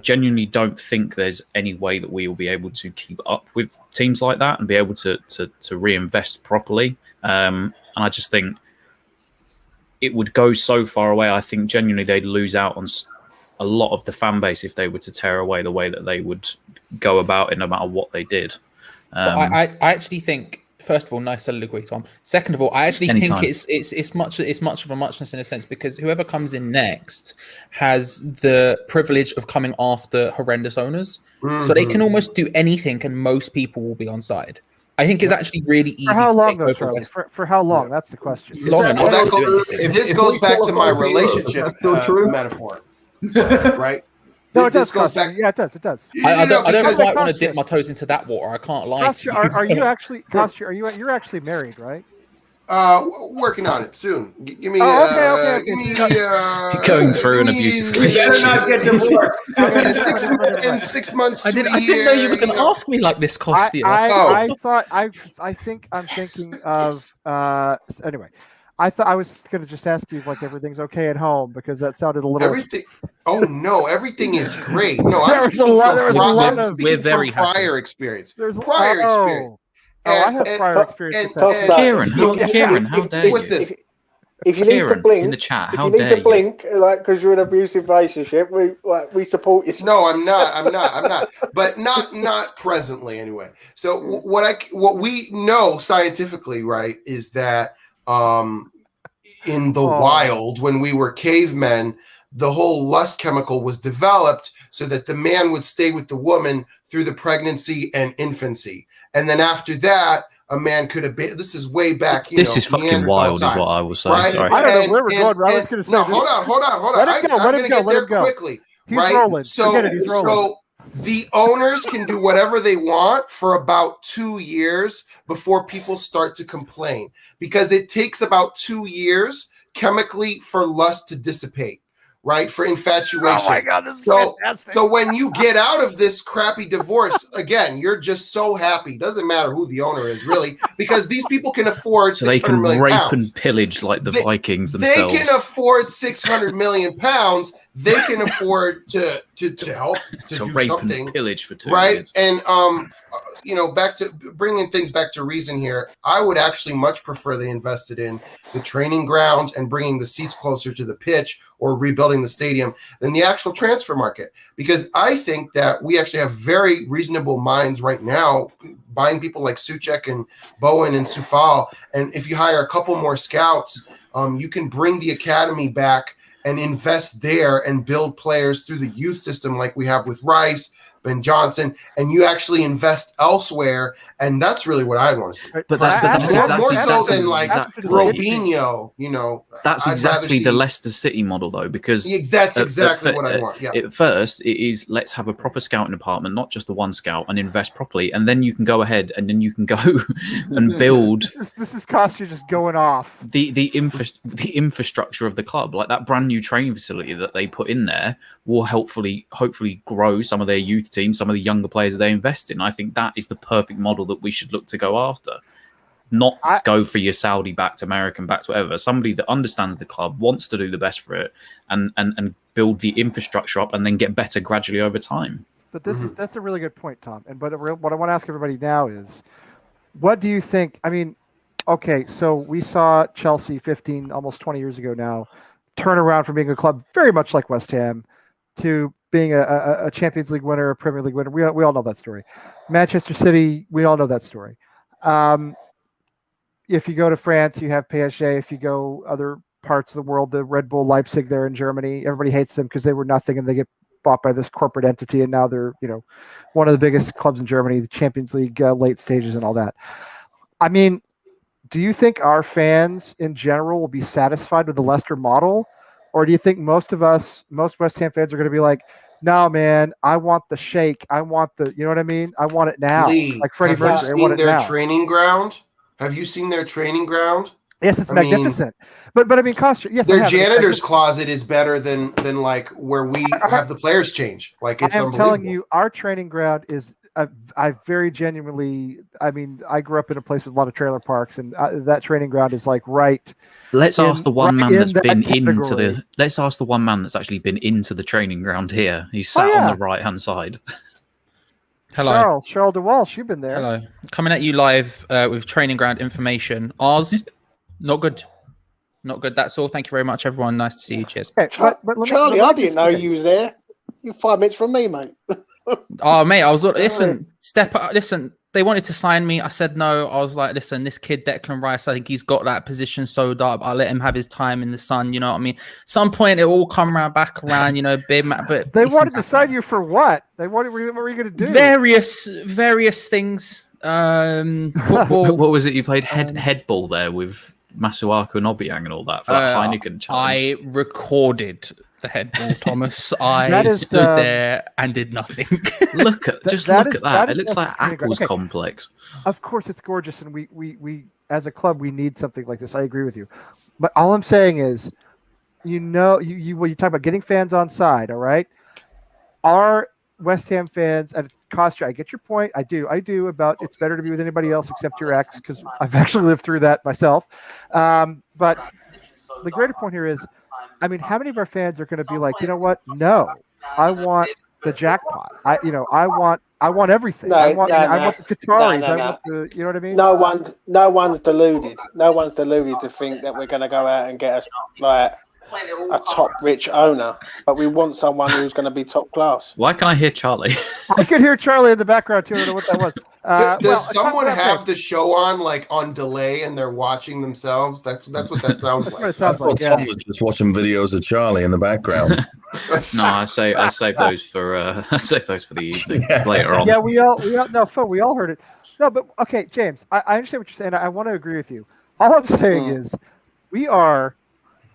genuinely don't think there's any way that we will be able to keep up with teams like that and be able to reinvest properly. And I just think it would go so far away. I think genuinely they'd lose out on a lot of the fan base if they were to tear away the way that they would go about it, no matter what they did. I actually think, first of all, nice soliloquy, Tom. Second of all, I actually think it's much of a muchness in a sense, because whoever comes in next has the privilege of coming after horrendous owners, so they can almost do anything, and most people will be on side. I think it's actually really easy. For how long, though, Charlie? For how long? That's the question. If this goes back to my relationship metaphor, right? No, it does. Yeah, it does. It does. I don't quite want to dip my toes into that water. I can't lie to you. Are you actually, Kostya, you're actually married, right? Working on it soon. Give me. Okay. Going through an abusive relationship. You better not get divorced. in 6 months. I didn't know you were going to ask me like this, Kostya. I think I'm thinking of anyway. I thought I was going to just ask you if like everything's okay at home because that sounded a little. Everything. Oh no, everything is great. No, There I'm was a speaking lot- from there was a prior- lot I'm of- speaking We're from very happy. prior experience. There's Prior experience. I have And- prior experience with that. Costa, Kieran, if- Kieran, how if- dare if- What's you? this? If you need to Kieran, blink in the chat, if how you need dare to you? blink, like because you're in an abusive relationship, we support you. No, I'm not. But not presently anyway. So what we know scientifically, right, is that in the wild, when we were cavemen, the whole lust chemical was developed so that the man would stay with the woman through the pregnancy and infancy, and then after that, a man could have been. This is way back. This is fucking Neanderthal wild, is times, what I will say. right? Sorry. I don't know where we're going, but I was gonna say no. this- Hold on. Let him go, I'm let gonna him go, get let there him go. quickly. He's right? rolling. So, Forget it, he's rolling. so the owners can do whatever they want for about 2 years before people start to complain, because it takes about 2 years chemically for lust to dissipate, right? For infatuation. Oh my God, this is So- fantastic. So when you get out of this crappy divorce, again, you're just so happy. Doesn't matter who the owner is, really, because these people can afford So they 600 can million rape pounds. and pillage like the They- Vikings They themselves. can afford 600 million pounds. They can afford to help to to do rape something, and pillage for 2 right? years. And back to bringing things back to reason here. I would actually much prefer they invested in the training ground and bringing the seats closer to the pitch or rebuilding the stadium than the actual transfer market, because I think that we actually have very reasonable minds right now buying people like Suchek and Bowen and Sufal. And if you hire a couple more scouts, you can bring the academy back and invest there and build players through the youth system like we have with Rice, Ben Johnson, and you actually invest elsewhere. And that's really what I want to see. But that's More so exactly than like Robinho, That's I'd rather exactly see- the Leicester City model, though, because That's at- exactly at- what I want. Yeah. at first it is let's have a proper scouting department, not just the one scout, and invest properly, and then you can go ahead and then you can go and build This is Costa just going off. the infrastructure of the club. Like that brand new training facility that they put in there will hopefully grow some of their youth teams, some of the younger players that they invest in. I think that is the perfect model that we should look to go after. Not go for your Saudi backed, American backed, whatever. Somebody that understands the club, wants to do the best for it, and build the infrastructure up, and then get better gradually over time. But that's a really good point, Tom. And what I want to ask everybody now is, what do you think? I mean, okay, so we saw Chelsea 15, almost 20 years ago now, turn around from being a club very much like West Ham to being a Champions League winner, a Premier League winner. We all know that story. Manchester City, we all know that story. If you go to France, you have PSG. If you go other parts of the world, the Red Bull Leipzig there in Germany, everybody hates them because they were nothing and they get bought by this corporate entity, and now they're one of the biggest clubs in Germany, the Champions League late stages and all that. I mean, do you think our fans in general will be satisfied with the Leicester model, or do you think most West Ham fans are going to be like, no, man, I want the shake, I want the, you know what I mean? I want it now, Lee, like Freddie have you Mercury. I want seen it their now. training ground? Have you seen their training ground? Yes, it's I mean, magnificent. But I mean, Costa, yes, I Their have. janitor's closet is better than like where we have the players change. Like it's I am unbelievable. telling you, our training ground is. I very genuinely. I mean, I grew up in a place with a lot of trailer parks, and that training ground is like right. Let's ask the one man that's been into category. the. Let's ask the one man that's actually been into the training ground here. He's sat on the right hand side. Hello. Cheryl DeWalsh, you've been there. Hello. Coming at you live with training ground information. Ours, not good. Not good. That's all. Thank you very much, everyone. Nice to see you. Cheers. Okay, but let me- Charlie, let I me didn't know you was there. You're 5 minutes from me, mate. Oh, mate, I was listen. Step up. Listen, they wanted to sign me. I said no. I was like, listen, this kid Declan Rice, I think he's got that position sewed up. I'll let him have his time in the sun. You know what I mean? Some point it will all come back around. Big man. But They wanted to sign you for what? They wanted. What were you going to do? various things. Football. What was it you played headball there with Masuaku and Obiang and all that for that Heineken challenge? I recorded the headball, Thomas. I That is, stood there and did nothing. Look at that. It looks like Apple's okay. complex. Of course, it's gorgeous, and we as a club we need something like this. I agree with you, but all I'm saying is, you talk about getting fans on side. All right, West Ham fans, and Kostya, I get your point. I do about it's better to be with anybody else except your ex, because I've actually lived through that myself. But the greater point here is, I mean, how many of our fans are going to be like, you know what? No, I want the jackpot. I want everything. I want the Qataris. I want the, you know what I mean? No one's deluded. No one's deluded to think that we're going to go out and get a top rich owner, but we want someone who's going to be top class. Why can I hear Charlie? I could hear Charlie in the background too. I don't know what that was. Does someone have the show on like on delay and they're watching themselves? That's what that sounds like. It sounds I thought someone was just watching videos of Charlie in the background. No, I save those for the evening later on. Yeah, we all heard it. No, but okay, James, I understand what you're saying. I want to agree with you. All I'm saying is we are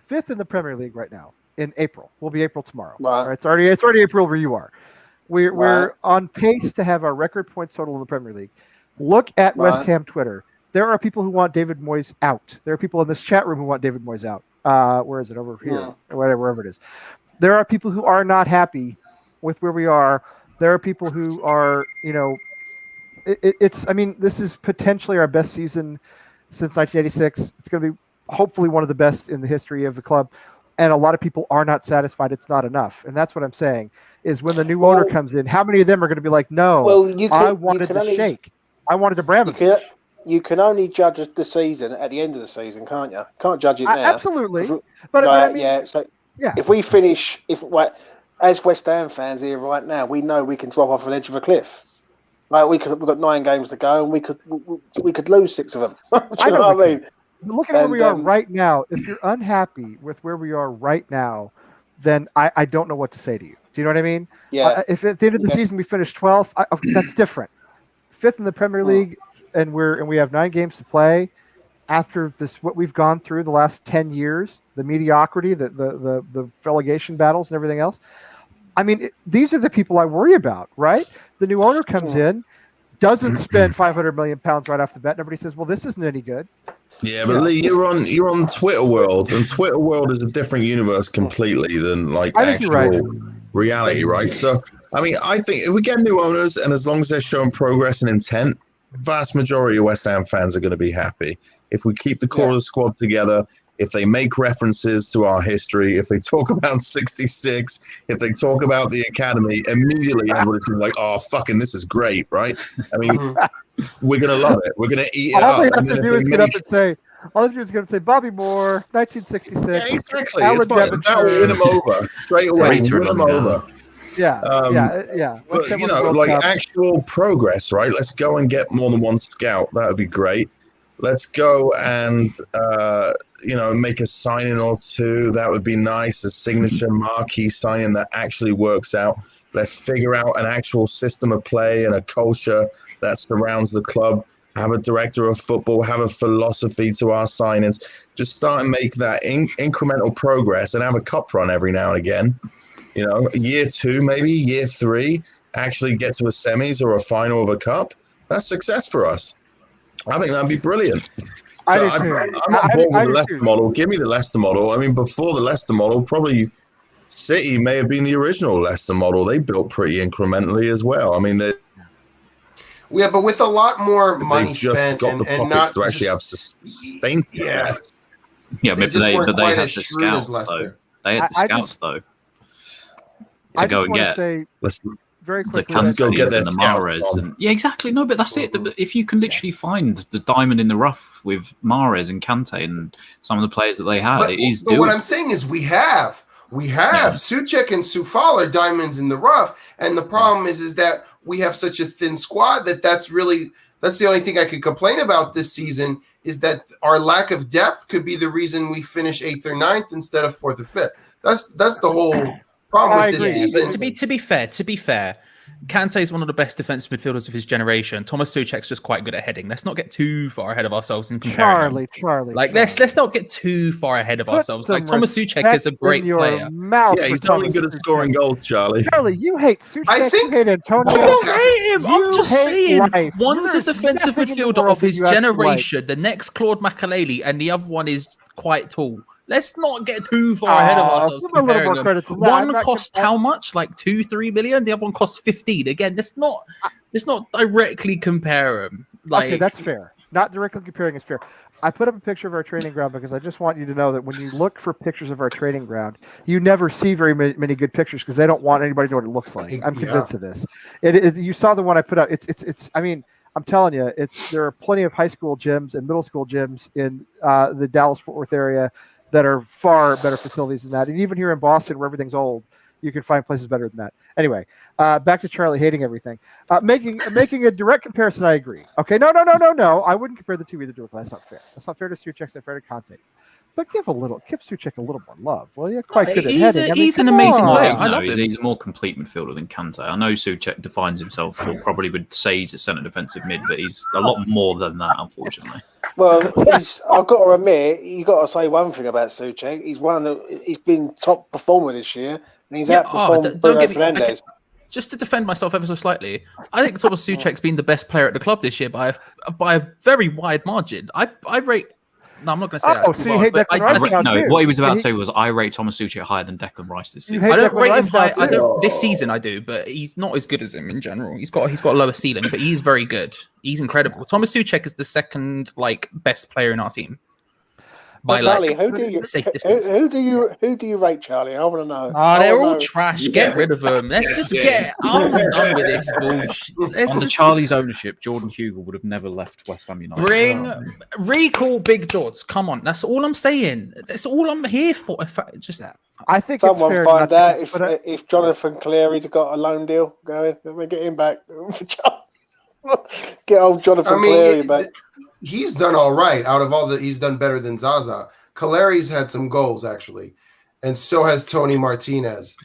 5th in the Premier League right now in April. We'll be April tomorrow. Wow. It's already April where you are. We're on pace to have our record points total in the Premier League. Look at West Ham Twitter. There are people who want David Moyes out. There are people in this chat room who want David Moyes out. Where is it? Over here, or wherever it is. There are people who are not happy with where we are. There are people who are, I mean, this is potentially our best season since 1986. It's going to be hopefully one of the best in the history of the club. And a lot of people are not satisfied. It's not enough. And that's what I'm saying is when the new owner comes in, how many of them are going to be like, no, I wanted the Sheikh. I wanted Abramovich. You can only judge the season at the end of the season, can't you? Can't judge it now. Absolutely. But I mean, if we finish, as West Ham fans here right now, we know we can drop off the edge of a cliff. Like we've got 9 games to go, and we could lose 6 of them. Do you know what I mean? Look at where we are right now. If you're unhappy with where we are right now, then I don't know what to say to you. Do you know what I mean? Yeah. If at the end of the season we finish 12th, that's different. 5th in the Premier League, and we have 9 games to play. After this, what we've gone through the last 10 years, the mediocrity, the relegation battles, and everything else. I mean, these are the people I worry about, right? The new owner comes in, doesn't spend £500 million right off the bat. Nobody says, "Well, this isn't any good." Yeah, but Lee, you're on Twitter World, and Twitter World is a different universe completely than like actual reality, right? So, I mean, I think if we get new owners, and as long as they're showing progress and intent, vast majority of West Ham fans are going to be happy. If we keep the core of the squad together, if they make references to our history, if they talk about 66, if they talk about the academy, immediately everybody's going to be like, oh, fucking, this is great, right? I mean, we're going to love it. We're going to eat it all up. All they have to do is get up and say, Bobby Moore, 1966. Yeah, exactly. It's fine. That will win them over straight away. Win them over. Yeah. But, like actual progress, right? Let's go and get more than one scout. That would be great. Let's go and, make a signing or 2. That would be nice. A signature marquee signing that actually works out. Let's figure out an actual system of play and a culture that surrounds the club. Have a director of football, have a philosophy to our signings. Just start and make that incremental progress and have a cup run every now and again. Year 2, maybe year 3, actually get to a semis or a final of a cup. That's success for us. I think that'd be brilliant. So I'm not bored with the Leicester model. Give me the Leicester model. I mean, before the Leicester model, probably City may have been the original Leicester model. They built pretty incrementally as well. I mean, but with a lot more money they've just spent got the and pockets not to actually have sustained success. Yeah, but they quite had the as shrewd as scouts though. Leicester. They had the scouts though to go and get. Very quickly, let's go get the Mahrez. Yeah, exactly. No, but that's it. If you can literally find the diamond in the rough with Mahrez and Kante and some of the players that they had, it is. But what I'm saying is, we have Souček and Soufal are diamonds in the rough, and the problem is that we have such a thin squad that's the only thing I could complain about this season is that our lack of depth could be the reason we finish 8th or 9th instead of 4th or 5th. That's the whole problem with this season. To be fair, Kante is one of the best defensive midfielders of his generation. Thomas Souček's just quite good at heading. Let's not get too far ahead of ourselves in comparing. Charlie. Let's not get too far ahead of ourselves. Like Thomas Souček is a great player. Yeah, he's only good at scoring goals, Charlie. Charlie, you hate Souček. I think you hate Antonio. I don't hate him. I'm just saying. Life. One's a defensive midfielder of his generation. The next Claude Makelele, and the other one is quite tall. Let's not get too far ahead of ourselves. Give him a little more comparing them. credit to that. I'm One not cost how much? Like 2-3 million. The other one costs 15. Again, let's not directly compare them. Like, okay, that's fair. Not directly comparing is fair. I put up a picture of our training ground because I just want you to know that when you look for pictures of our training ground, you never see very many good pictures because they don't want anybody to know what it looks like. I'm convinced of this. It is. You saw the one I put up. It's. I mean, I'm telling you, there are plenty of high school gyms and middle school gyms in the Dallas-Fort Worth area that are far better facilities than that. And even here in Boston, where everything's old, you can find places better than that. Anyway, back to Charlie hating everything. Making a direct comparison, I agree. Okay, no. I wouldn't compare the two either directly. That's not fair. That's not fair to Souček. That's not fair to Conte. But give Souček a little more love. Well, you're quite good at heading. He's an amazing player. I love him. He's a more complete midfielder than Kante. I know Souček defines himself, or probably would say he's a centre defensive mid, but he's a lot more than that, unfortunately. Well, I've got to admit, you got to say one thing about Souček. He's been top performer this year, and he's outperformed Bruno Fernandes. Just to defend myself ever so slightly, I think Thomas Souček's been the best player at the club this year by a very wide margin. I rate. No, I'm not going to say that. So you hate Declan Rice now too. What he was about to say was I rate Thomas Souček higher than Declan Rice this season. I don't rate him high. This season I do, but he's not as good as him in general. He's got a lower ceiling, but he's very good. He's incredible. Thomas Souček is the second best player in our team. By Charlie, who do you rate, Charlie? I want to know. They're all trash. Get rid of them. Let's just get. I'm done with this bullshit. Under Charlie's ownership, Jordan Hugill would have never left West Ham United. Recall Big George. Come on, that's all I'm saying. That's all I'm here for. I think someone it's fair find out if Jonathan Cleary's got a loan deal going. Let me get him back. Get old Jonathan Cleary back. He's done all right. Out of all he's done better than Zaza. Caleri's had some goals actually, and so has Tony Martinez.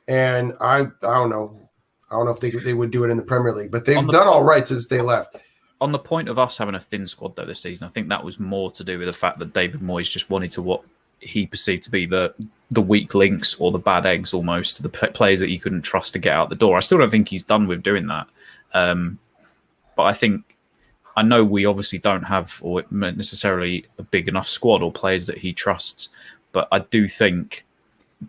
And I don't know if they would do it in the Premier League, but they've done all right since they left. On the point of us having a thin squad though this season, I think that was more to do with the fact that David Moyes just wanted to what he perceived to be the weak links or the bad eggs almost, the players that he couldn't trust to get out the door. I still don't think he's done with doing that, but I know we obviously don't have or necessarily a big enough squad or players that he trusts, but I do think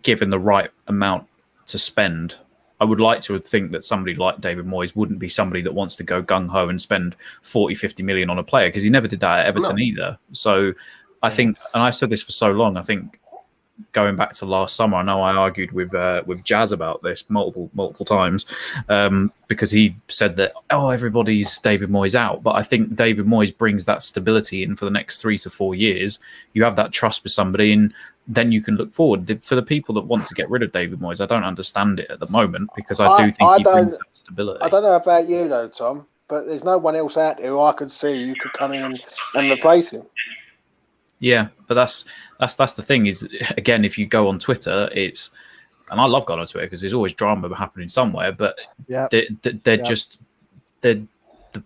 given the right amount to spend, I would like to think that somebody like David Moyes wouldn't be somebody that wants to go gung-ho and spend 40-50 million on a player, because he never did that at Everton either. So I think, and I've said this for so long, I think going back to last summer, I know I argued with Jazz about this multiple times, because he said that everybody's David Moyes out, but I think David Moyes brings that stability in for the next 3 to 4 years. You have that trust with somebody, and then you can look forward. For the people that want to get rid of David Moyes, I don't understand it at the moment, because I do think he brings that stability. I don't know about you though, Tom, but there's no one else out there who I could see you could come in and replace him. Yeah, but that's the thing is, again, if you go on Twitter, and I love going on Twitter because there's always drama happening somewhere, but they're just the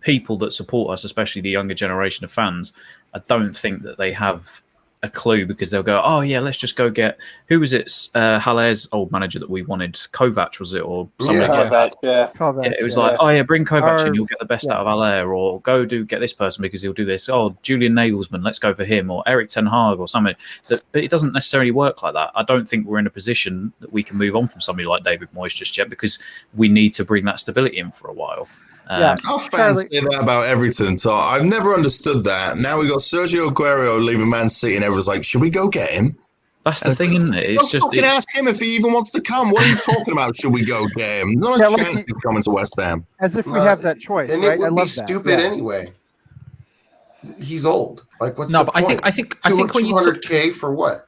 people that support us, especially the younger generation of fans. I don't think that they have a clue, because they'll go, oh yeah, let's just go get, who was it, Haller's old manager that we wanted, Kovac was it, or something like that? Kovac, it was like, oh yeah, bring Kovac in, you'll get the best out of Haller, or get this person because he'll do this. Oh, Julian Nagelsmann, let's go for him, or Erik ten Hag or something. But it doesn't necessarily work like that. I don't think we're in a position that we can move on from somebody like David Moyes just yet, because we need to bring that stability in for a while. Our fans say that about everything, so I've never understood that. Now we got Sergio Aguero leaving Man City, and everyone's like, should we go get him? That's the thing, isn't it? It's just fucking ask him if he even wants to come. What are you talking about? Should we go get him? Not a chance he's coming to West Ham. As if we have that choice, and right? it would be stupid anyway. He's old. Like, what's no? the But point? I think when 200K for what?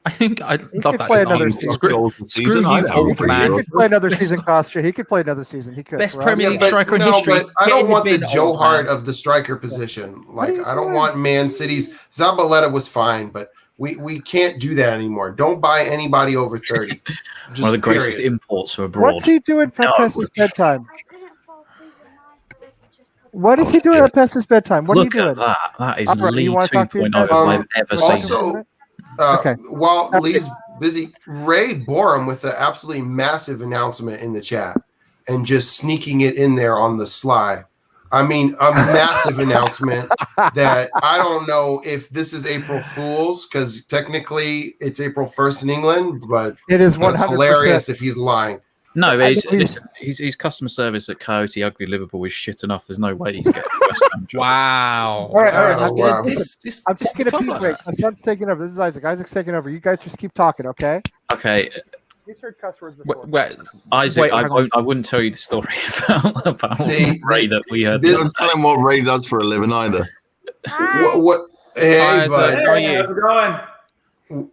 I think I'd love that. Play another season. Screw you, old man. He could play another season, Costa. He could play another season. He could. Best Premier League striker in history. But I don't want the Joe Hart of the striker position. Like, I don't want Man City's. Zabaleta was fine, but we can't do that anymore. Don't buy anybody over 30. One of the greatest imports from abroad. What's he doing at Pes's bedtime? What is he doing at Pes's bedtime? What are you doing? Look at that. That is Right, Lee you want to talk to 2.0 I've ever seen. Also, while Lee's busy, Ray Borum with an absolutely massive announcement in the chat and just sneaking it in there on the sly. I mean, a massive announcement that I don't know if this is April Fool's because technically it's April 1st in England, but It is that's 100%. hilarious if he's lying. No, I but think we- listen, his customer service at Coyote Ugly Liverpool is shit enough. There's no way he's getting a West Ham job. Wow. All right, Oh, I'm, wow. I'm taking a pee break. My son's taking over. This is Isaac. Isaac's taking over. You guys just keep talking, okay? Okay, He's heard cuss words before. Isaac, Wait, hang on. I wouldn't tell you the story about See, Ray that we heard. this- Don't tell him what Ray does for a living either. What? Hey, Hi, bud. Isaac. How are Hey, you? how's it going? Good.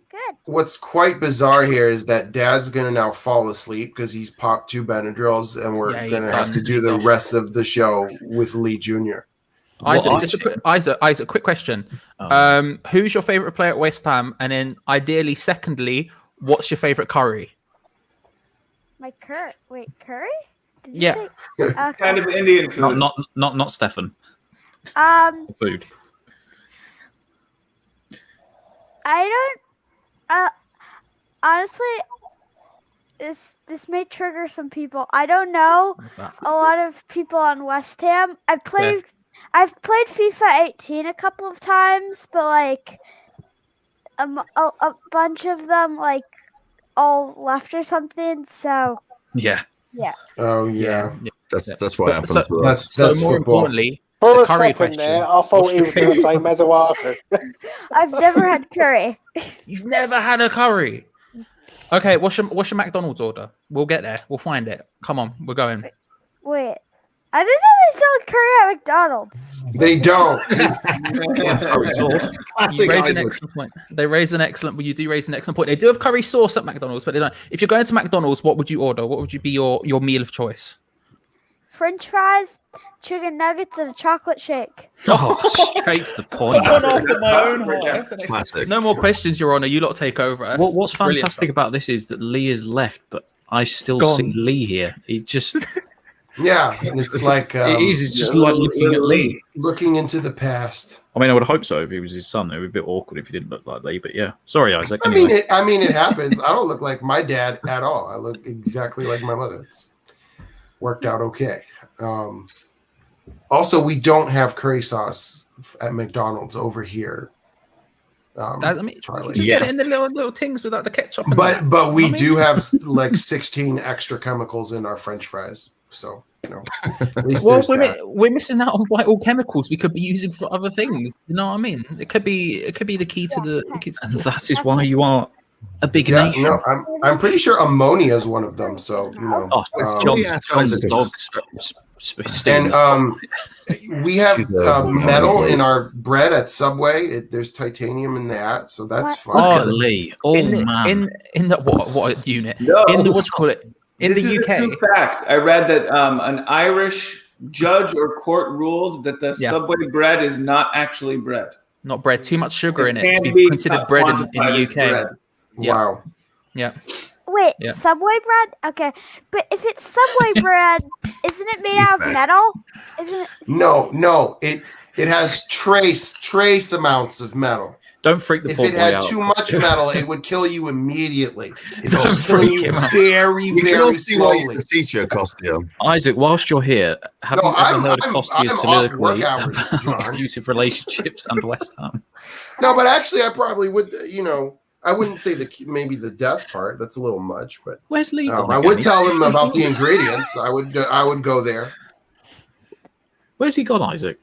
What's quite bizarre here is that Dad's gonna now fall asleep because he's popped 2 Benadryls, and we're Yeah, he's gonna have done. to do He's the off. rest of the show with Lee Jr. Isaac, What? just a quick, Isaac, quick question. Oh. Who's your favorite player at West Ham? And then, ideally, secondly, what's your favorite curry? My curry? Did you Yeah. say? Okay. Kind of Indian food. Not Stefan. Food. I don't. Honestly, this may trigger some people. I don't know a lot of people on West Ham. I've played FIFA 18 a couple of times, but like a bunch of them like all left or something. So Yeah. Oh yeah, That's what happened So- to us. that's more football. importantly, For the a curry second question. there, I thought he was going to say Mazawaku. I've never had curry. You've never had a curry. Okay, what's your McDonald's order? We'll get there. We'll find it. Come on, we're going. Wait, I didn't know they sold curry at McDonald's. They don't. You raise an excellent point. They raise an excellent. Well, you do raise an excellent point. They do have curry sauce at McDonald's, but they don't. If you're going to McDonald's, what would you order? What would you be your meal of choice? French fries, chicken nuggets, and a chocolate shake. Oh, straight to the point. Classic. No more questions, Your Honor. You lot take over. That's What's brilliant fantastic about this is that Lee has left, but I still Gone. see Lee here. He just Yeah, it's like he's just like looking at Lee. looking into the past. I mean, I would hope so if he was his son. It would be a bit awkward if he didn't look like Lee. But yeah, sorry, Isaac. I Anyway. mean, it happens. I don't look like my dad at all. I look exactly like my mother. It's worked out okay. Also, we don't have curry sauce at McDonald's over here. I mean, you Charlie. just Yeah. get it in the little things without the ketchup. And But we I mean- do have like 16 extra chemicals in our French fries. So at least well, there's that. we're missing out on vital chemicals we could be using for other things. You know what I mean? It could be the key to the. And that is why you are a big Yeah, nation. no, I'm pretty sure ammonia is one of them. So Oh, It's John, yeah, John's Isaac. dogs. and we have She's a- metal in our bread at Subway. There's titanium in that, so that's What? fun. Look at Lee. Oh man. in the what a unit No. in the what you call it in This the is a UK. true fact. I read that an Irish judge or court ruled that the Yeah. Subway bread is not actually bread. Not bread, too much sugar in it can to be be considered bread in the quantified as UK. bread. Yeah. Wow. Yeah, Wait, Yeah. Subway bread? Okay, but if it's Subway bread, isn't it made out of back. metal? Isn't it? No. It has trace amounts of metal. Don't freak the If poor it boy had out. too much metal, it would kill you immediately. It's Don't just killing freak you him out. very, You can all very see why you slowly. can teach your costume. Isaac, whilst you're here, have No, you ever I'm- heard I'm- of Costia's I'm off soliloquy work hours, about John. abusive relationships and West Ham? No, but actually, I probably would. I wouldn't say maybe the death part. That's a little much, but Where's Lee? gone I again? would tell him about the ingredients. I would go there. Where's he gone, Isaac?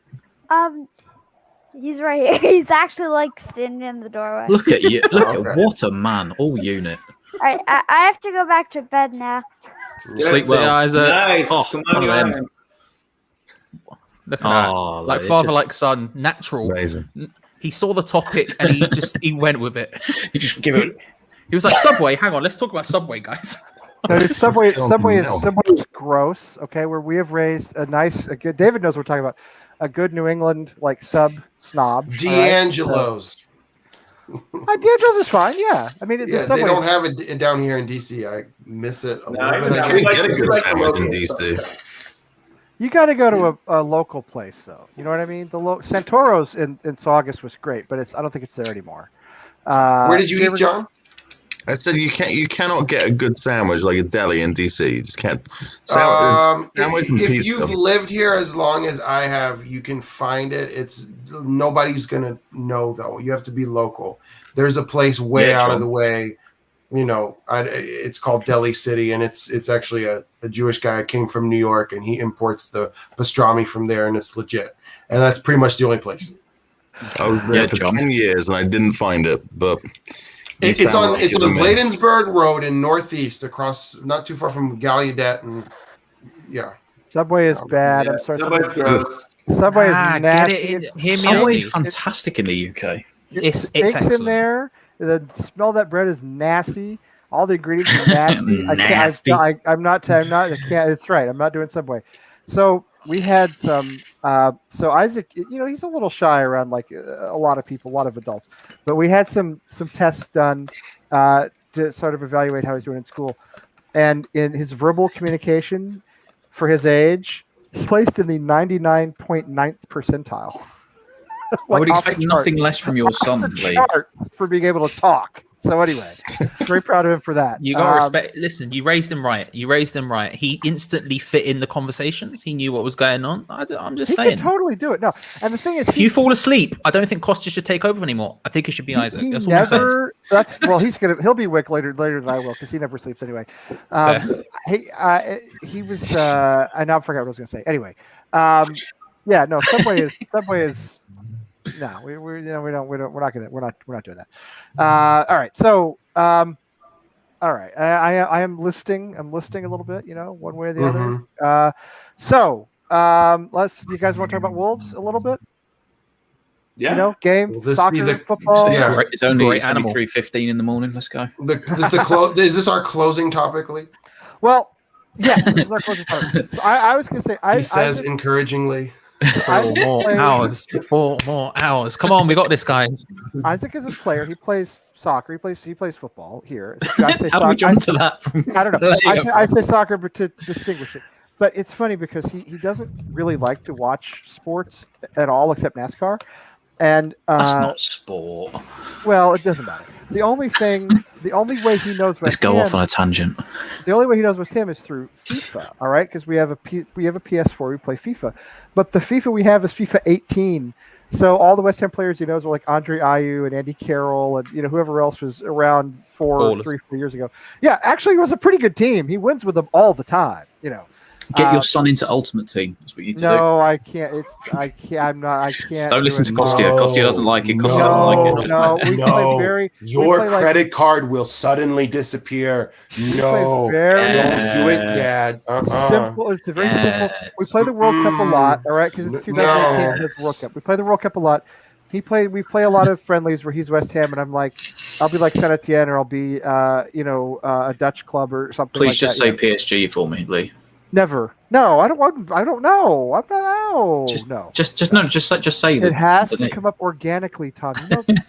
He's right here. He's actually like standing in the doorway. Look at you. Look Okay. at what a man. All unit. All right, I have to go back to bed now. Sleep so well. guys, Nice. Oh, Come one on, of you them. Irons. look at that. Oh, Like it's father, just- like son, natural. Amazing. He saw the topic and he went with it. You just give it. He was like, Subway. Hang on, let's talk about Subway, guys. No, dude, Subway Something else. is gross. Okay, where we have raised a good. David knows what we're talking about. A good New England like sub snob. D'Angelo's. D'Angelo's is fine. Yeah, I mean, Yeah, the they Subway. don't have it down here in DC. I miss it a No, little even bit. You I can't like- get a it's good like sandwich in local DC. stuff. You got to go to a local place though. You know what I mean? The Santoro's in Saugus was great, but I don't think it's there anymore. Where did you ever eat, John? I said you cannot get a good sandwich like a deli in DC. You just can't. Sandwich and If pizza. you've lived here as long as I have, you can find it. It's nobody's gonna know though. You have to be local. There's a place way out of the way. It's called Deli City, and it's actually a Jewish guy who came from New York, and he imports the pastrami from there, and it's legit. And that's pretty much the only place. I was there for 10 years, and I didn't find it, but it's on Bladensburg Road in Northeast, across not too far from Gallaudet, and Subway is bad. I'm sorry. Subway's gross. Subway is Get nasty. it in. Hear me Subway out. fantastic in the UK. It's Stinks excellent. in there. The smell of that bread is nasty. All the ingredients are nasty. Nasty. I'm not. I can't. It's right. I'm not doing Subway. So we had some. So Isaac, he's a little shy around like a lot of people, a lot of adults. But we had some tests done to sort of evaluate how he's doing in school, and in his verbal communication for his age, he's placed in the 99.9th percentile. I would Like, expect off the nothing chart. less from your son, Off the Lee. chart for being able to talk. So anyway, very proud of him for that. You gotta respect. Listen, you raised him right. He instantly fit in the conversations. He knew what was going on. I'm just He saying. can totally do it. No, and the thing is, If you fall asleep, I don't think Costa should take over anymore. I think it should be Isaac. he That's what I'm saying. never. He'll be awake later than I will because he never sleeps anyway. He was. I now forgot what I was going to say. Anyway, no. Subway is. No, we're not doing that. All right, so all right, I am listing. I'm listing a little bit, one way or the other. You guys want to talk about Wolves a little bit? Yeah. Game, Will this soccer, be the- football. Yeah. It's only Great animal. 3:15 in the morning. Let's go. Is this our closing topic, Lee? Well, yes, this is our closing part. So I was going to say, He says encouragingly. Four more hours. Come on, we got this, guys. Isaac is a player. He plays soccer. He plays football here. I say How do we jump to that? I don't know. I say soccer, but to distinguish it. But it's funny because he doesn't really like to watch sports at all except NASCAR. And That's not sport. well, it doesn't matter. The only way he knows Let's go off on a tangent. the only way he knows West Ham is through FIFA. All right, because we have a PS4. We play FIFA, but the FIFA we have is FIFA 18. So all the West Ham players he knows are like Andre Ayew and Andy Carroll and whoever else was around 4 years ago. Yeah, actually, it was a pretty good team. He wins with them all the time. Get your son into Ultimate Team. That's what you need to do. No, I can't. I can't. Don't listen do to it. Kostya. Kostya doesn't like it. Kostya doesn't like it. No, we play very. Your we play credit card will suddenly disappear. No, very don't do it, Dad. simple. It's a very simple. We play the World Cup a lot, all right? Because it's 2018 it's World Cup. We play the World Cup a lot. We play a lot of friendlies where he's West Ham, and I'll be like Saint Etienne, or I'll be a Dutch club or something. Please like just that, say PSG for me, Lee. Never. No, I don't know. I'm not. No. Just say that. It has to come up organically, Tom.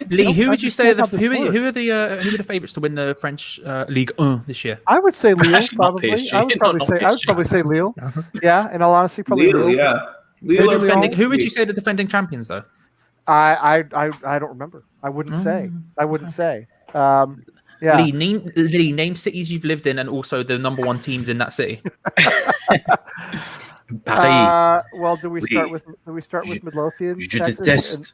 Lee, who would you say understand how this who are the favourites to win the French Ligue 1 this year? I would say Lille, Actually, not probably. PSG, I would not probably PSG. say Lille. Yeah, in all honesty, probably Lille, Lille. yeah. Lille are Defending- Who would you say are the defending champions though? I don't remember. I wouldn't say. Yeah. Lee, name cities you've lived in and also the number one teams in that city. Paris. Well, do we start with Midlothian? Je Texas, déteste.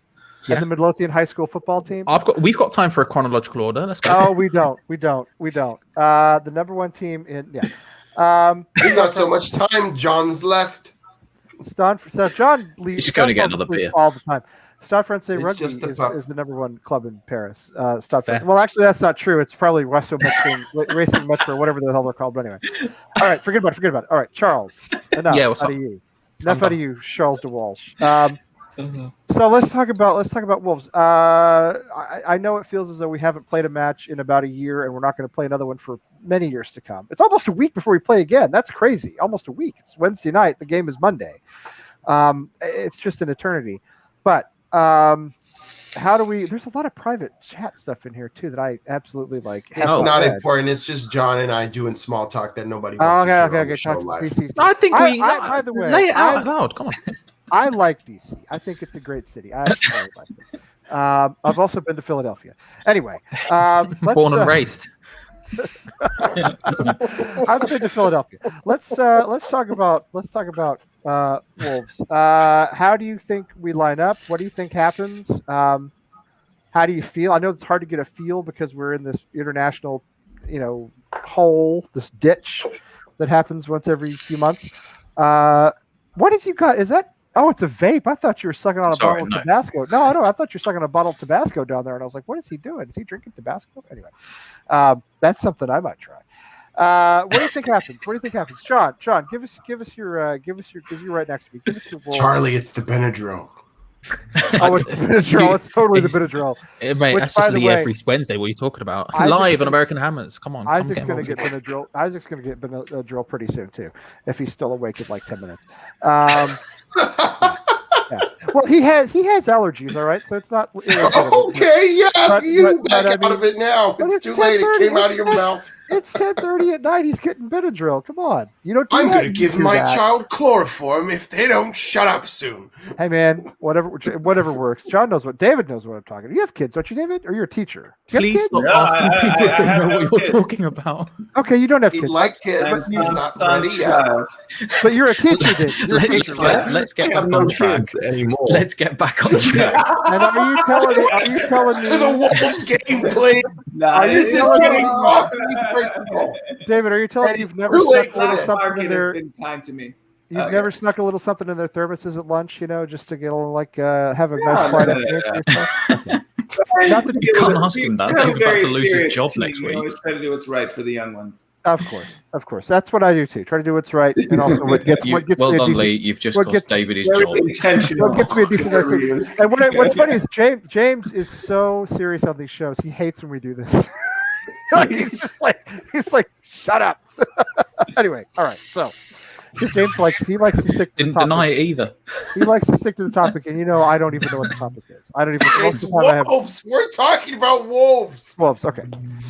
and the Midlothian high school football team? We've got time for a chronological order. Let's go. Oh, we don't. The number one team in We've got so much time. John's left. So John leaves. You should go to get John another falls asleep beer. all the time. Stade Francais It's Rugby just a pup. is the number one club in Paris. Stade Fair. Francais. Well, actually, that's not true. It's probably Racing Metro, whatever the hell they're called. But anyway, all right, forget about it. All right, Charles. Enough Yeah, what's out up? of you. Enough out of you, Charles de Walsh. So let's talk about Wolves. I know it feels as though we haven't played a match in about a year, and we're not going to play another one for many years to come. It's almost a week before we play again. That's crazy. Almost a week. It's Wednesday night. The game is Monday. It's just an eternity. But how do we? There's a lot of private chat stuff in here too that I absolutely like. It's not important. It's just John and I doing small talk that nobody wants to hear on the show Talk live. DC. I think we. By the way, lay it out loud. Come on. I like DC. I think it's a great city. I actually really like it. I've also been to Philadelphia. Anyway, let's, Born and raised. I've been to Philadelphia. Let's talk about Wolves. How do you think we line up? What do you think happens? How do you feel? I know it's hard to get a feel because we're in this international, hole, this ditch that happens once every few months. What did you got? Is that? Oh, it's a vape. I thought you were sucking on a bottle of Tabasco. No, I thought you were sucking on a bottle of Tabasco down there, and I was like, "What is he doing? Is he drinking Tabasco?" Anyway, that's something I might try. What do you think happens? John, give us your because you're right next to me. Give us your Wolves. Charlie, it's the Benadryl. Oh, it's the Benadryl. It's totally the Benadryl. Mate, that's just the every Wednesday. What are you talking about? Live on American Hammers. Come on. Isaac's going to get Benadryl. Isaac's going to get Benadryl pretty soon too, if he's still awake in like 10 minutes. Yeah. Well, he has allergies. All right, so it's not. Okay, yeah, back out of it now. It's too late. It came out of your mouth. It's 10:30 at night. He's getting Benadryl. Come on, you don't. I'm going to give my child chloroform if they don't shut up soon. Hey man, whatever works. David knows what I'm talking about. You have kids, don't you, David? Or you're a teacher? Please stop asking people if they know what you're talking about. Okay, you don't have kids. Like kids, he's not ready yet. But you're a teacher, David. Let's get back on track anymore. Let's get back on track. And are you telling me to the Wolves game, please? This is getting awesome. David, are you telling me you've never snuck a little something in their? Kind to me. You've never snuck a little something in their thermoses at lunch, just to get a little have a nice flight of Not that you can't ask him that. David's about to lose his job next week. We always try to do what's right for the young ones. Of course. That's what I do too. Try to do what's right, and also what gets me. Well done, Lee. You've just cost David his job. What gets me a decent night's sleep. And what's funny is James is so serious on these shows. He hates when we do this. he's like, shut up. Anyway, all right. So James he likes to stick to the topic. Didn't deny it either. He likes to stick to the topic, and I don't even know what the topic is. I don't even know. It's Wolves. We're talking about Wolves. Okay.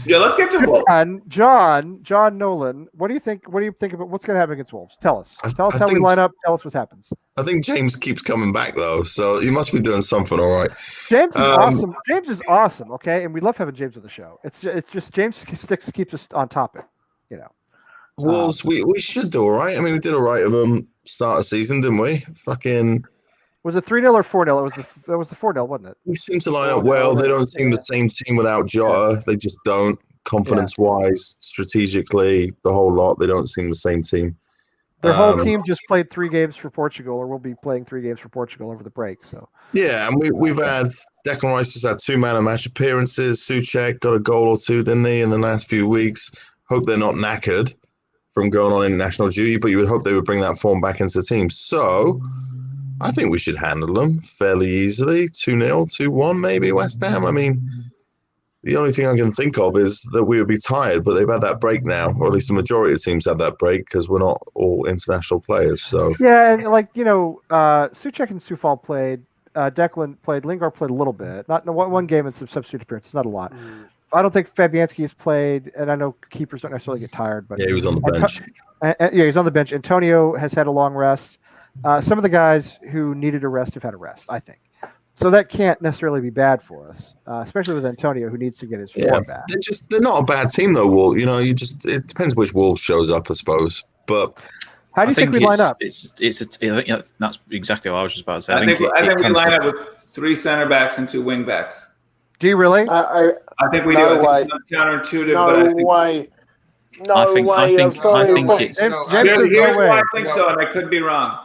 Yeah, let's get to Wolves. John Nolan, what do you think? What do you think about what's going to happen against Wolves? Tell us. Tell us how we line up. Tell us what happens. I think James keeps coming back though, so you must be doing something all right. James is awesome. James is awesome. Okay, and we love having James on the show. It's just James keeps us on topic. Wolves, we should do all right. I mean, we did all right of them start of season, didn't we? Fucking. Was it 3-0 or 4-0? It was the 4-0, wasn't it? We seem to line up well. They don't seem the same team without Jota. They just don't. Confidence-wise, strategically, the whole lot. They don't seem the same team. Their whole team just played 3 games for Portugal, or will be playing 3 games for Portugal over the break. So. Yeah, and we've had Declan Rice just had 2 man of match appearances. Souček got a goal or 2, didn't he, in the last few weeks? Hope they're not knackered from going on international duty, but you would hope they would bring that form back into the team. So I think we should handle them fairly easily. 2-0, 2-1, maybe West Ham. I mean, the only thing I can think of is that we would be tired, but they've had that break now, or at least the majority of teams have that break because we're not all international players. So yeah, and Souček and Soufal played. Declan played. Lingard played a little bit. Not one game and some substitute appearances. Not a lot. I don't think Fabianski has played, and I know keepers don't necessarily get tired. But yeah, he was on the bench. He's on the bench. Antonio has had a long rest. Some of the guys who needed a rest have had a rest, I think. So that can't necessarily be bad for us, especially with Antonio, who needs to get his form back. They're not a bad team though, Wolves. It depends which Wolves shows up, I suppose. But how do you think we line up? I think that's exactly what I was just about to say. I think we line up with 3 center backs and 2 wing backs. Do you really? I think we do. I think it's counterintuitive. No way. I think it's. Here's why I think so, and I could be wrong.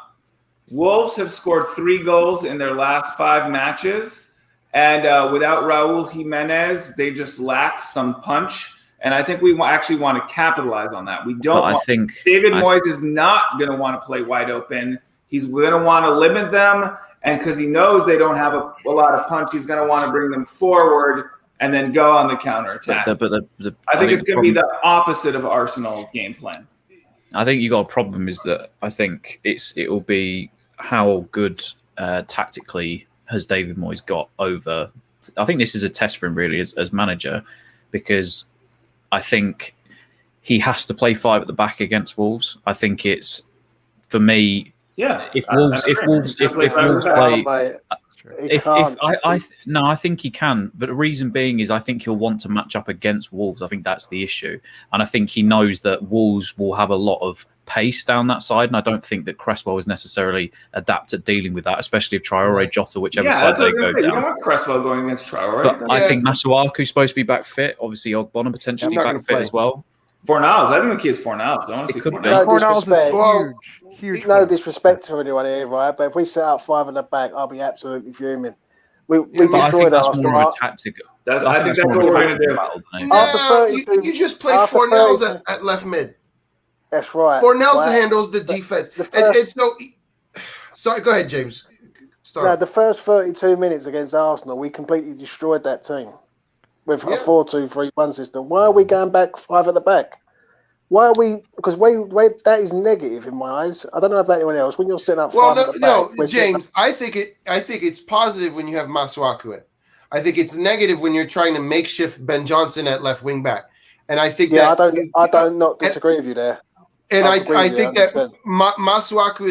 Wolves have scored 3 goals in their last 5 matches, and without Raul Jimenez, they just lack some punch. And I think we actually want to capitalize on that. We don't. David Moyes is not going to want to play wide open. He's going to want to limit them. And because he knows they don't have a lot of punch, he's going to want to bring them forward and then go on the counterattack. I think it's going to be the opposite of Arsenal game plan. I think you got a problem is that I think it will be how good tactically has David Moyes got over. I think this is a test for him really as manager, because I think he has to play 5 at the back against Wolves. I think it's, for me. Yeah. If Wolves play, true. I think he can, but the reason being is I think he'll want to match up against Wolves. I think that's the issue, and I think he knows that Wolves will have a lot of pace down that side, and I don't think that Cresswell is necessarily adept at dealing with that, especially if Traore, Jota, whichever side they go down. You don't want Cresswell going against Traore. But I think Masuaku's supposed to be back fit. Obviously, Ogbonna potentially back fit as well. Fornals, I think the key is Fornals. I want to see Fornals. No huge. No disrespect to anyone here, right? But if we set up 5 at the back, I'll be absolutely fuming. We I think that's Arsenal. more of a tactic. I think that's what we're going to do. You just play Fornals at left mid. That's right. Fornals handles the defense. Sorry, go ahead, James. No, the first 32 minutes against Arsenal, we completely destroyed that team with a 4-2-3-1 system. Why are we going back 5 at the back? Why are we? Because that is negative in my eyes. I don't know about anyone else. When you're setting up 5 at the back, James. I think it's positive when you have Masuaku in. I think it's negative when you're trying to makeshift Ben Johnson at left wing back. And I think I don't not disagree with you there. And I think that Masuaku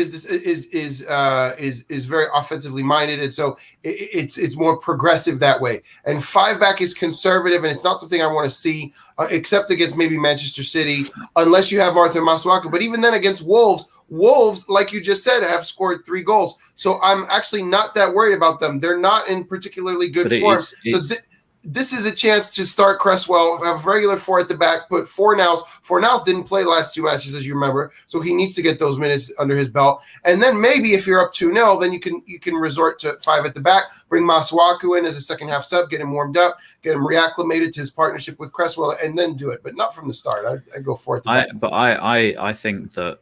is very offensively minded, and so it's more progressive that way. And 5-back is conservative, and it's not something I want to see, except against maybe Manchester City, unless you have Arthur Masuaku. But even then, against Wolves, like you just said, have scored 3 goals. So I'm actually not that worried about them. They're not in particularly good form. This is a chance to start Cresswell, have regular 4 at the back, put Fornals. Fornals didn't play last 2 matches, as you remember, so he needs to get those minutes under his belt. And then maybe if you're up 2-0, then you can resort to 5 at the back, bring Masuaku in as a second half sub, get him warmed up, get him reacclimated to his partnership with Cresswell, and then do it. But not from the start. I'd go 4 at the back. But I think that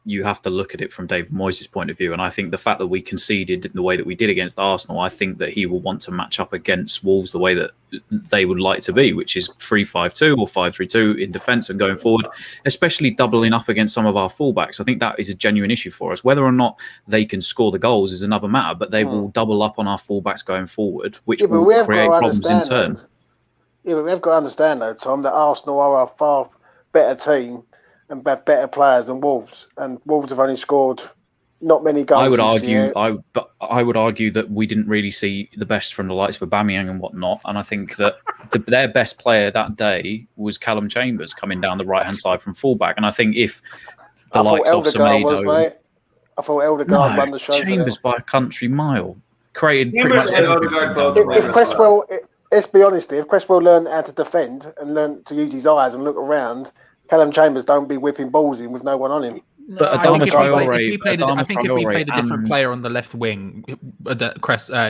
you have to look at it from David Moyes' point of view. And I think the fact that we conceded the way that we did against Arsenal, I think that he will want to match up against Wolves the way that they would like to be, which is 3-5-2 or 5-3-2 in defence and going forward, especially doubling up against some of our fullbacks. I think that is a genuine issue for us. Whether or not they can score the goals is another matter, but they will double up on our fullbacks going forward, which will create problems in turn. Yeah, but we have got to understand, though, Tom, that Arsenal are a far better team and better players than Wolves, and Wolves have only scored not many goals. I would argue that we didn't really see the best from the likes of Aubameyang and whatnot, and I think that their best player that day was Callum Chambers coming down the right hand side from fullback, and I think if the likes of Semedo, I thought Eldegaard won the show. Chambers by a country mile created pretty much everything. If Cresswell, let's be honest, if Cresswell learned how to defend and learned to use his eyes and look around, Callum Chambers don't be whipping balls in with no one on him. But I think if we played a different player on the left wing,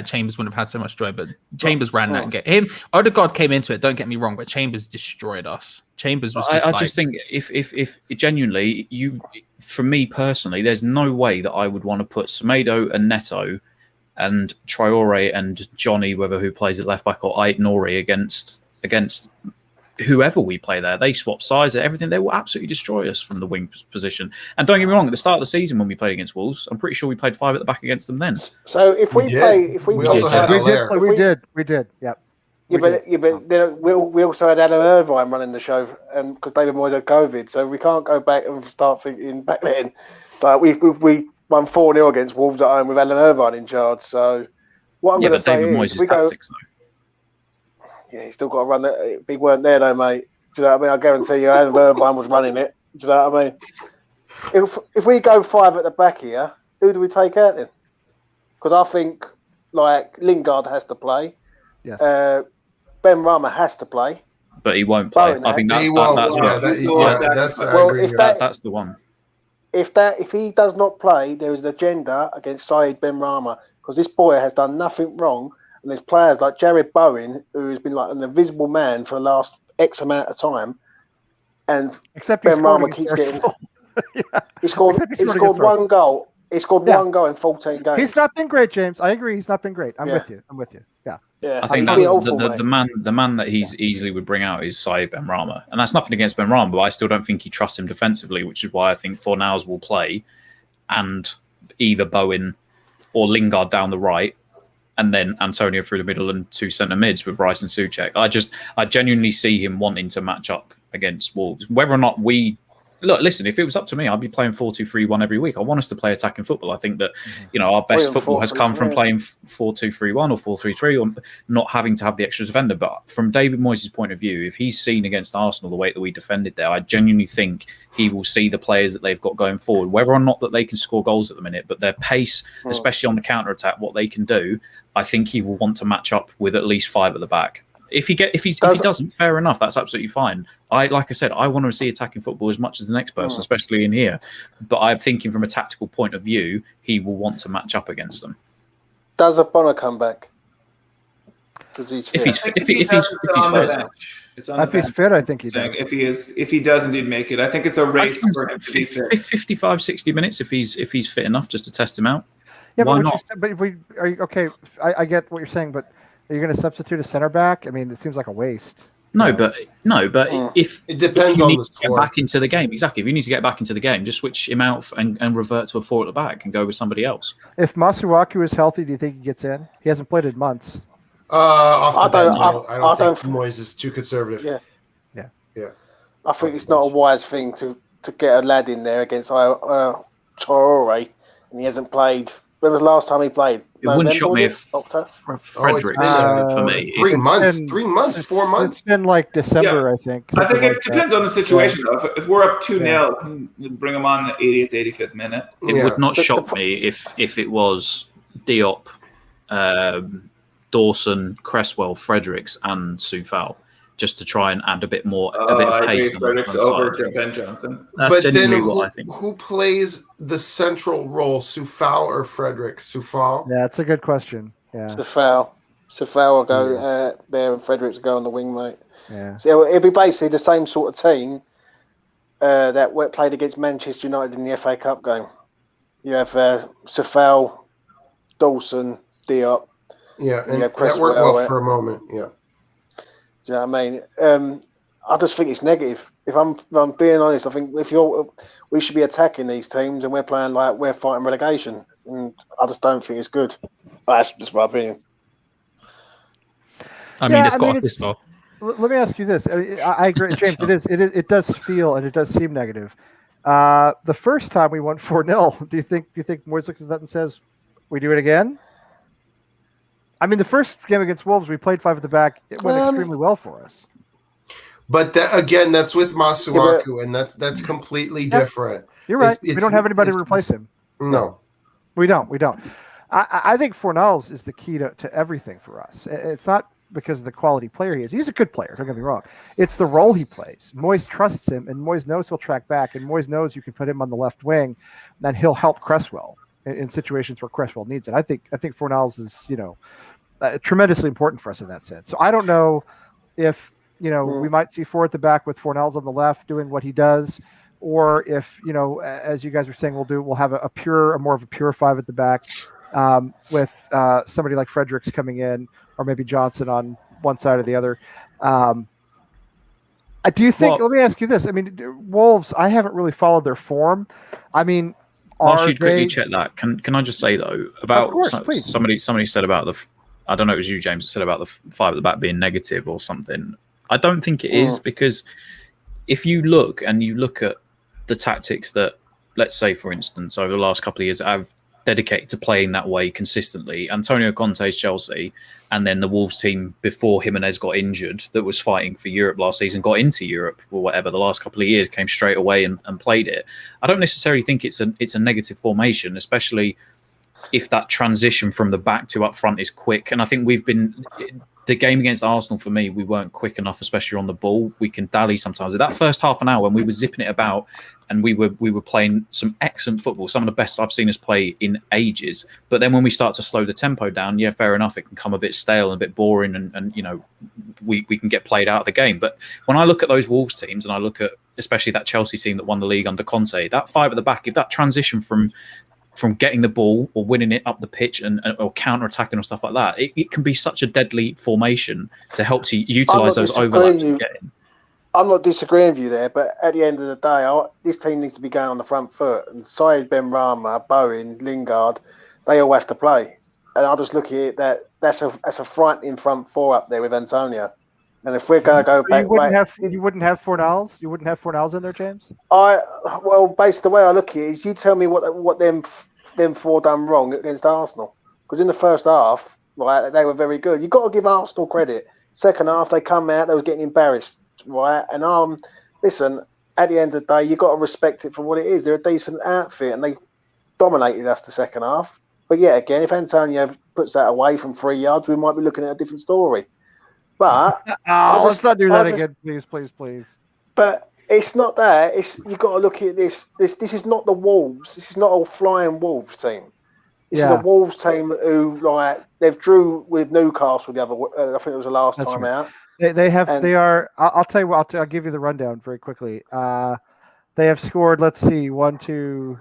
Chambers wouldn't have had so much joy. But Chambers ran that game. Odegaard came into it. Don't get me wrong, but Chambers destroyed us. Chambers was just. I just think if genuinely for me personally, there's no way that I would want to put Semedo and Neto and Traore and Johnny, whether who plays at left back, or Ait-Nouri against whoever we play there. They swap sides and everything. They will absolutely destroy us from the wing position. And don't get me wrong, at the start of the season when we played against Wolves, I'm pretty sure we played 5 at the back against them then. So if we did, yep. But then we also had Adam Irvine running the show, and because David Moyes had COVID, so we can't go back and start thinking back then. But we won 4-0 against Wolves at home with Adam Irvine in charge. So what I'm going to say David is, Moyes' tactics, though. Yeah, he's still got to run it. If he weren't there, though, mate, do you know what I mean? I guarantee you, Adam Irvine was running it. Do you know what I mean? If we go 5 at the back here, who do we take out then? Because I think like Lingard has to play. Yes. Ben Rama has to play, but he won't play. I think that's the one. If he does not play, there is an agenda against Saeed Ben Rama, because this boy has done nothing wrong. And there's players like Jared Bowen, who has been like an invisible man for the last X amount of time. And except Ben Rama keeps getting. He scored 1 goal. He scored 1 goal in 14 games. He's not been great, James. I agree. He's not been great. I'm with you. Yeah. I think that's the man that he's easily would bring out is Saeed Ben Rama. And that's nothing against Ben Rama, but I still don't think he trusts him defensively, which is why I think Fornals will play and either Bowen or Lingard down the right, and then Antonio through the middle and 2 centre mids with Rice and Souček. I genuinely see him wanting to match up against Wolves. Whether or not we look, listen, if it was up to me, I'd be playing 4-2-3-1 every week. I want us to play attacking football. I think that, our best football has come from playing 4-2-3-1 or 4-3-3 or not having to have the extra defender. But from David Moyes' point of view, if he's seen against Arsenal the way that we defended there, I genuinely think he will see the players that they've got going forward, whether or not that they can score goals at the minute, but their pace, especially on the counter-attack, what they can do, I think he will want to match up with at least 5 at the back. If he doesn't, fair enough. That's absolutely fine. Like I said, I want to see attacking football as much as the next person, especially in here. But I'm thinking from a tactical point of view, he will want to match up against them. Does a Bonner come back? If he's fit, If he's fit, I think he does. If he does indeed make it, I think it's a race for him to be fit. 55, 60 minutes if he's fit enough just to test him out. Yeah, Why but not? are you okay? I get what you're saying, but are you going to substitute a center back? I mean, it seems like a waste. No, but if it depends you on need the to get score. back into the game, exactly. If you need to get back into the game, just switch him out and revert to a 4 at the back and go with somebody else. If Masuaku is healthy, do you think he gets in? He hasn't played in months. I don't don't think Moyes is too conservative. Yeah. Yeah. I think it's not a wise thing to get a lad in there against Traore, and he hasn't played. When was the last time he played? It wouldn't shock me if Fredericks for me. 3 months, 4 months. It's been like December, I think. I think it like depends on the situation, though. If we're up 2-0, bring him on the 80th, 85th minute. It would not shock me if it was Diop, Dawson, Cresswell, Fredericks, and Soufal, just to try and add a bit of pace. Fredericks over Ben Johnson. That's But genuinely then what I think. who plays the central role, Soufal or Fredericks? Soufal? Yeah, that's a good question. Yeah. Soufal will go there, and Fredericks will go on the wing, mate. Yeah. So it'll be basically the same sort of team that played against Manchester United in the FA Cup game. You have Soufal, Dawson, Diop. Yeah, and that worked well for a moment. Yeah. Do you know what I mean? I just think it's negative. If I'm being honest, I think we should be attacking these teams, and we're playing like we're fighting relegation. And I just don't think it's good. That's just my opinion. I mean, it's got us this far. Let me ask you this. I agree, James. It does feel and it does seem negative. The first time we won 4-0, do you think Moyes looks at that and says, "We do it again"? I mean, the first game against Wolves, we played 5 at the back. It went extremely well for us. But that's with Masuaku, and that's completely different. You're right. We don't have anybody to replace him. No, we don't. I think Fornals is the key to everything for us. It's not because of the quality player he is. He's a good player, don't get me wrong. It's the role he plays. Moyes trusts him, and Moyes knows he'll track back, and Moyes knows you can put him on the left wing, and then he'll help Cresswell in situations where Cresswell needs it. I think Fornals is, tremendously important for us in that sense. So I don't know if, we might see 4 at the back with Fornals on the left doing what he does, or if, as you guys were saying, we'll have a more of a pure 5 at the back with somebody like Fredericks coming in, or maybe Johnson on one side or the other. Do you think? Let me ask you this. I mean, Wolves. I haven't really followed their form. I mean, whilst you quickly check that, can I just say though about somebody said about the. I don't know. It was you, James, that said about the 5 at the back being negative or something. I don't think it is, because if you look at the tactics that, let's say, for instance, over the last couple of years, I've dedicated to playing that way consistently. Antonio Conte's Chelsea, and then the Wolves team before Jimenez got injured, that was fighting for Europe last season, got into Europe or whatever. The last couple of years came straight away and played it. I don't necessarily think it's a negative formation, especially if that transition from the back to up front is quick. And I think the game against Arsenal, for me, we weren't quick enough, especially on the ball. We can dally sometimes. That first half an hour when we were zipping it about and we were playing some excellent football, some of the best I've seen us play in ages. But then when we start to slow the tempo down, yeah, fair enough, it can come a bit stale and a bit boring, and we can get played out of the game. But when I look at those Wolves teams, and I look at especially that Chelsea team that won the league under Conte, that 5 at the back, if that transition from getting the ball or winning it up the pitch or counter-attacking or stuff like that, it can be such a deadly formation to help to utilise those overlaps you get in. I'm not disagreeing with you there, but at the end of the day, this team needs to be going on the front foot. And Saïd Benrahma, Bowen, Lingard, they all have to play. And I just look at it that's a frightening front 4 up there with Antonio. And if we're going to go back, you wouldn't have Fornals. You wouldn't have Fornals in there, James. Based the way I look at it is, you tell me what them four done wrong against Arsenal, because in the first half, right, they were very good. You've got to give Arsenal credit. Second half, they come out, they was getting embarrassed, right? And listen, at the end of the day, you've got to respect it for what it is. They're a decent outfit, and they dominated us the second half. But yeah, again, if Antonio puts that away from 3 yards, we might be looking at a different story. But let's not do that again, please. But it's not that. You've got to look at this. This is not the Wolves. This is not a flying Wolves team. This is a Wolves team who, like, they've drew with Newcastle the other. I think it was the last time out. They are. I'll tell you what. I'll give you the rundown very quickly. They have scored. Let's see, 1, 2,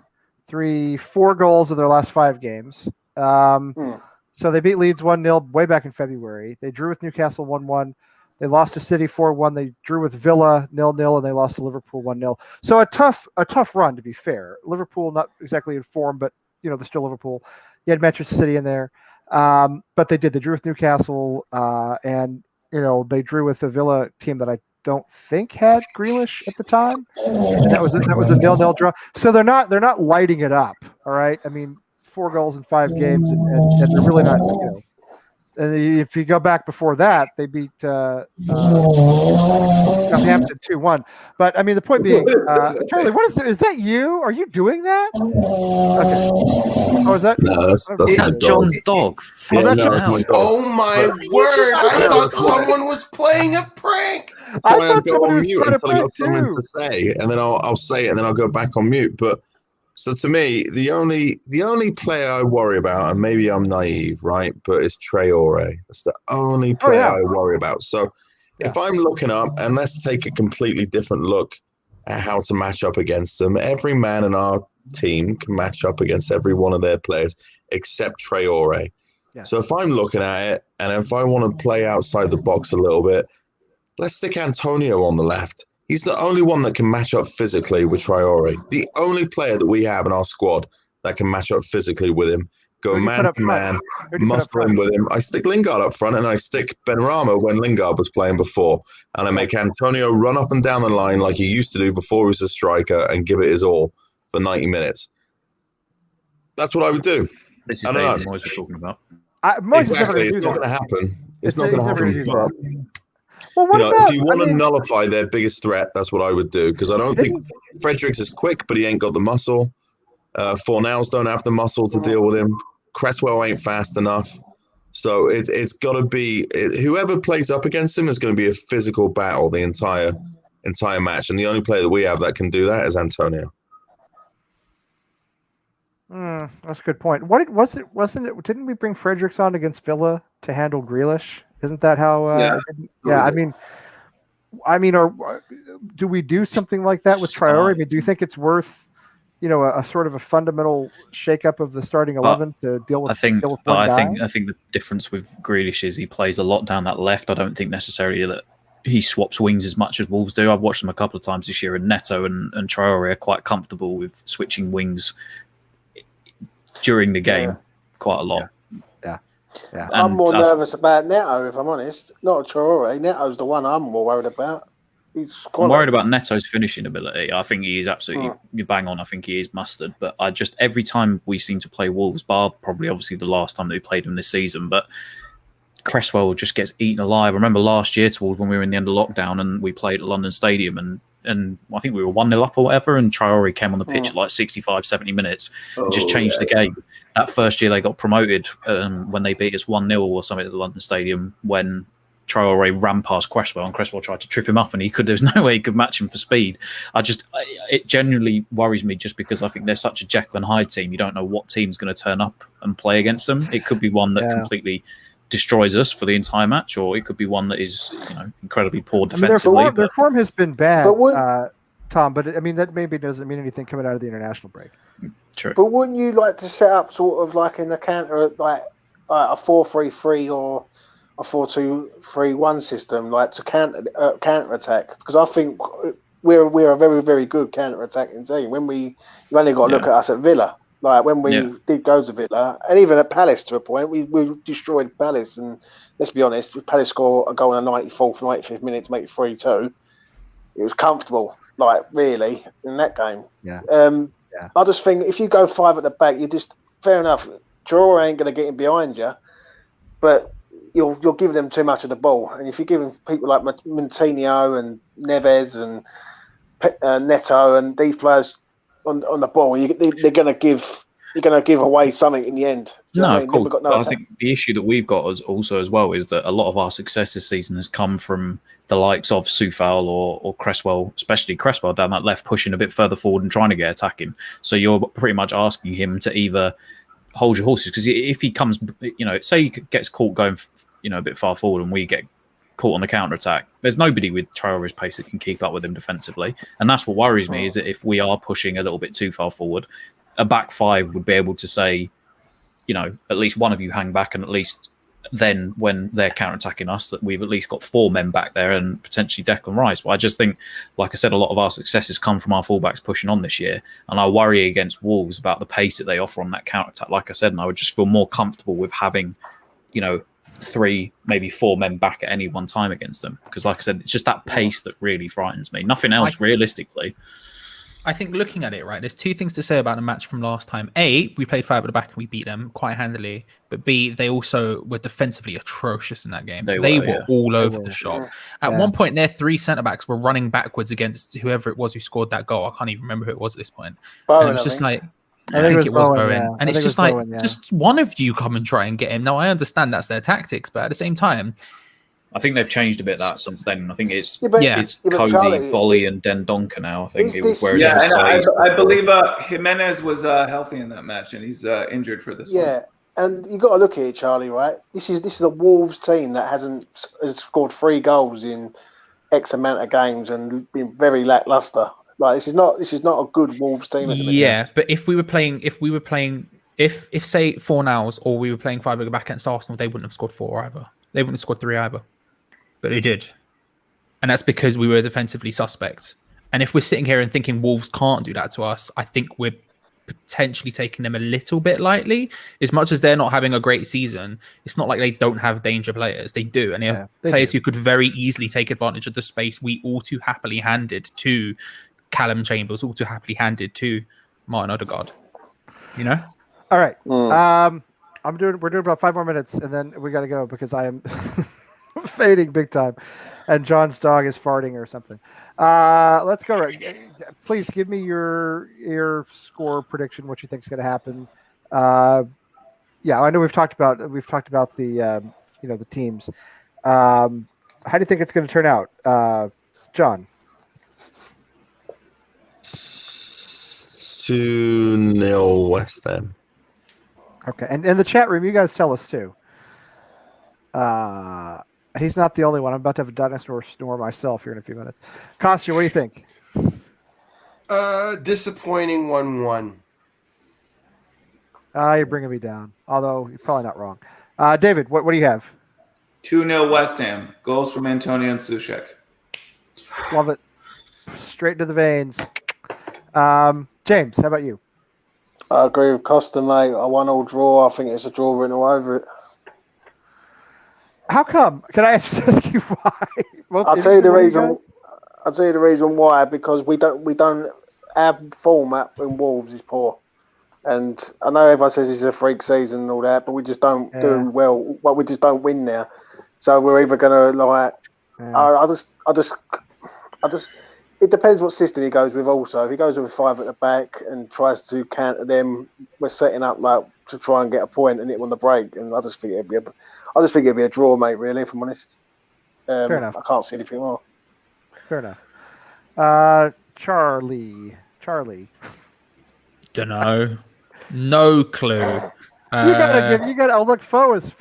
3, 4 goals in their last 5 games. So they beat Leeds 1-0 way back in February. They drew with Newcastle 1-1. They lost to City 4-1. They drew with Villa 0-0, and they lost to Liverpool 1-0. So a tough run, to be fair. Liverpool not exactly in form, but they're still Liverpool. You had Manchester City in there, but they did. They drew with Newcastle, and they drew with the Villa team that I don't think had Grealish at the time. And that was a 0-0 draw. So they're not lighting it up. All right. I mean, 4 goals in 5 games, and they're really not. And if you go back before that, they beat Southampton 2-1. But I mean, the point being, Charlie, what is that? You? Are you doing that? Okay. Oh, is that? No, that's John's dog. Oh my word! I thought someone was playing a prank. I'll go on mute until I got something to say, and then I'll say it, and then I'll go back on mute. But so to me, the only player I worry about, and maybe I'm naive, right? But it's Traore. It's the only player I worry about. So if I'm looking up, and let's take a completely different look at how to match up against them. Every man in our team can match up against every one of their players except Traore. Yeah. So if I'm looking at it, and if I want to play outside the box a little bit, let's stick Antonio on the left. He's the only one that can match up physically with Traore. The only player that we have in our squad that can match up physically with him. Go man to man, muscle in with him. I stick Lingard up front, and I stick Benrahma when Lingard was playing before. And I make Antonio run up and down the line like he used to do before he was a striker and give it his all for 90 minutes. That's what I would do. This is David Moyes we're talking about. Exactly. It's not going to happen. It's not going to happen. Well, if you want to nullify their biggest threat, that's what I would do. Because I don't think Fredericks is quick, but he ain't got the muscle. Fornals don't have the muscle to deal with him. Cresswell ain't fast enough. So it's got to be whoever plays up against him is going to be a physical battle the entire match. And the only player that we have that can do that is Antonio. That's a good point. Wasn't it? Didn't we bring Fredericks on against Villa to handle Grealish? Isn't that how? I mean, do we do something like that with Traore? I mean, do you think it's worth, a sort of a fundamental shakeup of the starting 11 to deal with? I think the difference with Grealish is he plays a lot down that left. I don't think necessarily that he swaps wings as much as Wolves do. I've watched them a couple of times this year, and Neto and Traore are quite comfortable with switching wings during the game quite a lot. Yeah. I'm more nervous about Neto, if I'm honest. Not Traore. Neto's the one I'm more worried about. I'm worried about Neto's finishing ability. I think he is absolutely you bang on. I think he is mustard. But every time we seem to play Wolves, bar probably obviously the last time that we played him this season, but Cresswell just gets eaten alive. I remember last year towards when we were in the end of lockdown and we played at London Stadium and I think we were 1-0 up or whatever, and Traore came on the pitch at like 65, 70 minutes and just changed the game. That first year they got promoted when they beat us 1-0 or something at the London Stadium, when Traore ran past Cresswell and Cresswell tried to trip him up, and there's no way he could match him for speed. It genuinely worries me just because I think they're such a Jekyll and Hyde team. You don't know what team's going to turn up and play against them. It could be one that completely destroys us for the entire match, or it could be one that is incredibly poor defensively. Their form has been bad, Tom, but I mean that maybe doesn't mean anything coming out of the international break. True. But wouldn't you like to set up sort of like in the counter, like a 4-3-3 or a 4-2-3-1 system, like to counter attack? Because I think we're a very, very good counter attacking team. When you only got to look at us at Villa. Like when we Yeah. did go to Villa, and even at Palace to a point, we destroyed Palace. And let's be honest, if Palace score a goal in the 94th, 95th minute to make it 3-2, it was comfortable. Like really in that game. Yeah. I just think if you go 5 at the back, you just fair enough. Draw ain't going to get in behind you, but you're giving them too much of the ball. And if you're giving people like Moutinho and Neves and Neto and these players on the ball, they're going to give away something in the end. Do you know No, what I of mean? course. We've got no But I attack. think the issue that we've got as well is that a lot of our success this season has come from the likes of Soufal or Cresswell, especially Cresswell down that left, pushing a bit further forward and trying to get attacking. So you're pretty much asking him to either hold your horses, because if he comes, say he gets caught going, a bit far forward and we get caught on the counter attack, there's nobody with Traore's pace that can keep up with him defensively, and that's what worries me. Is that if we are pushing a little bit too far forward, a back five would be able to say, at least one of you hang back, and at least then when they're counter-attacking us, that we've at least got 4 men back there and potentially Declan Rice. But I just think, like I said, a lot of our successes come from our fullbacks pushing on this year, and I worry against Wolves about the pace that they offer on that counter-attack. Like I said, and I would just feel more comfortable with having, 3, maybe 4 men back at any one time against them, because like I said, it's just that pace that really frightens me. Nothing else, realistically. I think looking at it, right, there's 2 things to say about the match from last time. A, we played 5 at the back and we beat them quite handily. But B, they also were defensively atrocious in that game. They were all over the shop. At one point, their 3 centre-backs were running backwards against whoever it was who scored that goal. I can't even remember who it was at this point. Bowen, And it was just like... I think it was Bowen. And it's just like, just one of you come and try and get him. Now, I understand that's their tactics, but at the same time... I think they've changed a bit that since then. I think it's but Cody, Charlie, Bolly, and Dendonka now. I think it was and I believe Jimenez was healthy in that match, and he's injured for this one. Yeah, and you got to look at it, Charlie. Right? This is a Wolves team that has scored 3 goals in X amount of games and been very lackluster. Like this is not a good Wolves team. At the minute. Yeah, but if say 4 nows or we were playing 5 at the back against Arsenal, they wouldn't have scored 4 either. They wouldn't have scored 3 either. But they did. And that's because we were defensively suspect. And if we're sitting here and thinking Wolves can't do that to us, I think we're potentially taking them a little bit lightly. As much as they're not having a great season, it's not like they don't have danger players. They do. And they have players who could very easily take advantage of the space we all too happily handed to Callum Chambers, all too happily handed to Martin Odegaard. All right. We're doing about 5 more minutes, and then we got to go because I am fading big time, and John's dog is farting or something. Let's go. Please give me your score prediction. What you think is going to happen? I know we've talked about the the teams. How do you think it's going to turn out, John? 2-0 West Ham. Okay, and in the chat room, you guys tell us too. He's not the only one. I'm about to have a dinosaur snore myself here in a few minutes. Kostya, what do you think? Disappointing 1-1. You're bringing me down, although you're probably not wrong. David, what do you have? 2-0 West Ham. Goals from Antonio and Sushek. Love it. Straight into the veins. James, how about you? I agree with Costa, mate. A 1-1 draw. I think it's a draw written all over it. How come? Can I ask you why? I'll tell you the reason why. Because we don't our form in Wolves is poor, and I know everyone says it's a freak season and all that, but we just don't do well. Well, we just don't win now. So we're either gonna I just. It depends what system he goes with. Also, if he goes with 5 at the back and tries to counter them, we're setting up to try and get a point and hit on the break. And I just think it'd be a draw, mate. Really, if I'm honest. Fair enough. I can't see anything more. Fair enough. Charlie. Dunno. No clue. You gotta. Oh, look, Foe is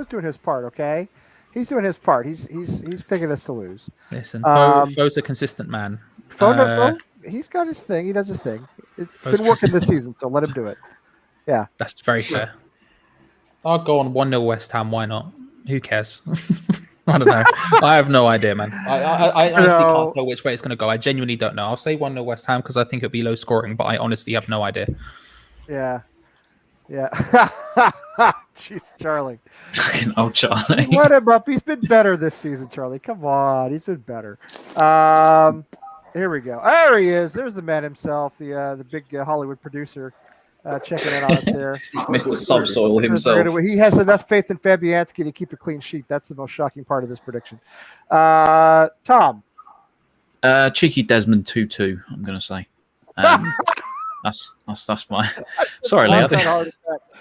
doing his part. Okay. He's doing his part. He's picking us to lose. Listen, Foe's a consistent man. Foe, he's got his thing. He does his thing. It's been working this season, so let him do it. Yeah. That's very fair. I'll go on 1-0 West Ham. Why not? Who cares? I don't know. I have no idea, man. I honestly can't tell which way it's going to go. I genuinely don't know. I'll say 1-0 West Ham because I think it'll be low scoring, but I honestly have no idea. Yeah. Jeez, Charlie. Fucking old Charlie. Let him up. He's been better this season, Charlie. Come on, he's been better. Here we go. There he is. There's the man himself, the big Hollywood producer, checking in on us here. Mr. Subsoil himself. He has enough faith in Fabianski to keep a clean sheet. That's the most shocking part of this prediction. Tom. Cheeky Desmond 2-2. I'm going to say. That's my. Sorry, Leo.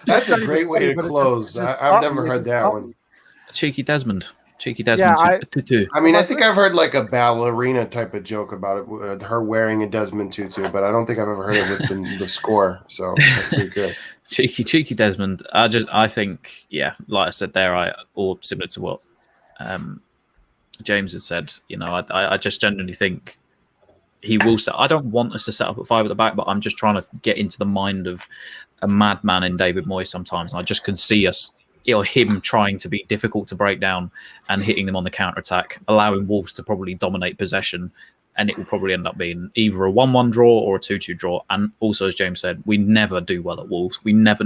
That's a great way to close. I've never heard that one. Cheeky Desmond. 2-2. I mean, I think I've heard like a ballerina type of joke about it, her wearing a Desmond Tutu, but I don't think I've ever heard of it in the score. So that's pretty good. Cheeky Desmond. I think, like I said there, or similar to what James had said. I just genuinely think he will set. I don't want us to set up at 5 at the back, but I'm just trying to get into the mind of a madman in David Moyes sometimes. And I just can see us, him trying to be difficult to break down and hitting them on the counter attack, allowing Wolves to probably dominate possession, and it will probably end up being either a 1-1 draw or a 2-2 draw. And also, as James said, we never do well at Wolves. We never,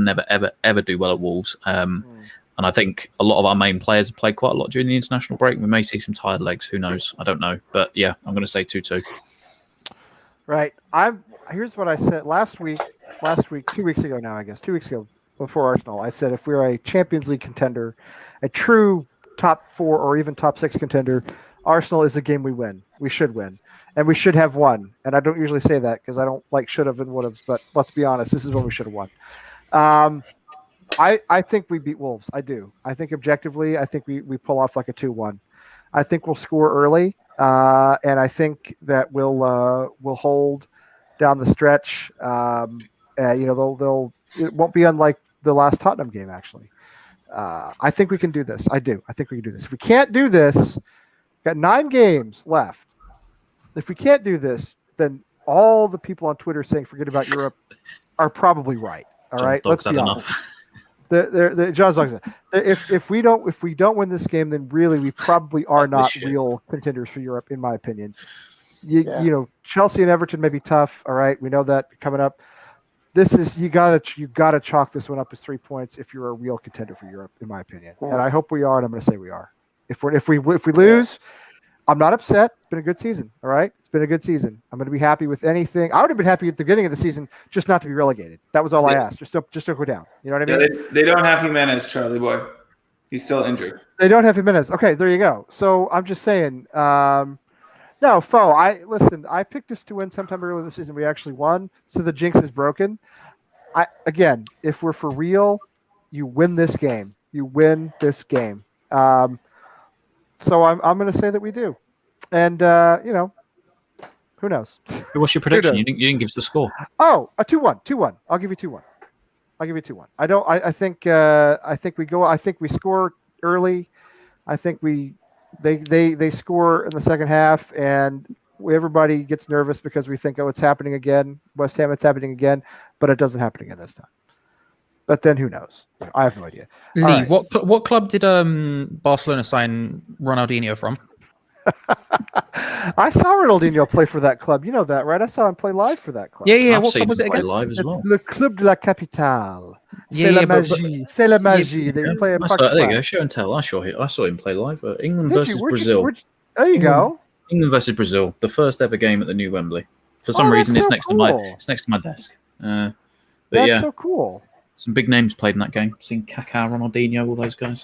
ever do well at Wolves. And I think a lot of our main players have played quite a lot during the international break. We may see some tired legs. Who knows? I don't know. But yeah, I'm going to say 2-2. Right. Here's what I said last week, 2 weeks ago now, I guess, 2 weeks ago before Arsenal. I said if we're a Champions League contender, a true top 4 or even top 6 contender, Arsenal is a game we win. We should win. And we should have won. And I don't usually say that because I don't like should have and would have, but let's be honest, this is when we should have won. I think we beat Wolves. I do. I think objectively, I think we pull off like a 2-1. I think we'll score early. And I think that we'll hold down the stretch. It won't be unlike the last Tottenham game, actually. I think we can do this. I do. I think we can do this. If we can't do this, got 9 games left. If we can't do this, then all the people on Twitter saying forget about Europe are probably right. All right, let's be honest. John's dogs. If we don't win this game, then really we probably are not real contenders for Europe, in my opinion. Chelsea and Everton may be tough. All right, we know that coming up. This is you gotta chalk this one up as 3 points if you're a real contender for Europe, in my opinion. And I hope we are, and I'm going to say we are. If we lose, I'm not upset. It's been a good season. All right, it's been a good season. I'm going to be happy with anything. I would have been happy at the beginning of the season, just not to be relegated. That was all I asked. Just to go down. You know what I mean? They don't have Jimenez, Charlie boy. He's still injured. They don't have Jimenez. Okay, there you go. So I'm just saying. No, Fo. I picked us to win sometime earlier this season. We actually won, so the jinx is broken. Again, if we're for real, you win this game. You win this game. So I'm going to say that we do, and who knows? What's your prediction? You didn't give us the score. Oh, a 2-1. 2-1. I'll give you 2-1. I think we go. I think we score early. I think they score in the second half, and everybody gets nervous because we think, it's happening again. West Ham, it's happening again, but it doesn't happen again this time. But then who knows? I have no idea. Lee, right. What club did Barcelona sign Ronaldinho from? I saw Ronaldinho play for that club. You know that, right? I saw him play live for that club. Yeah. What club was it again? Live as well. Le Club de la Capitale. C'est la magie. C'est la magie. They play a there you go. Show and tell. I saw him play live. England versus Brazil. There you go. England versus Brazil. The first ever game at the new Wembley. For some reason, it's next to my desk. That's so cool. Some big names played in that game. Seen Kaká, Ronaldinho, all those guys.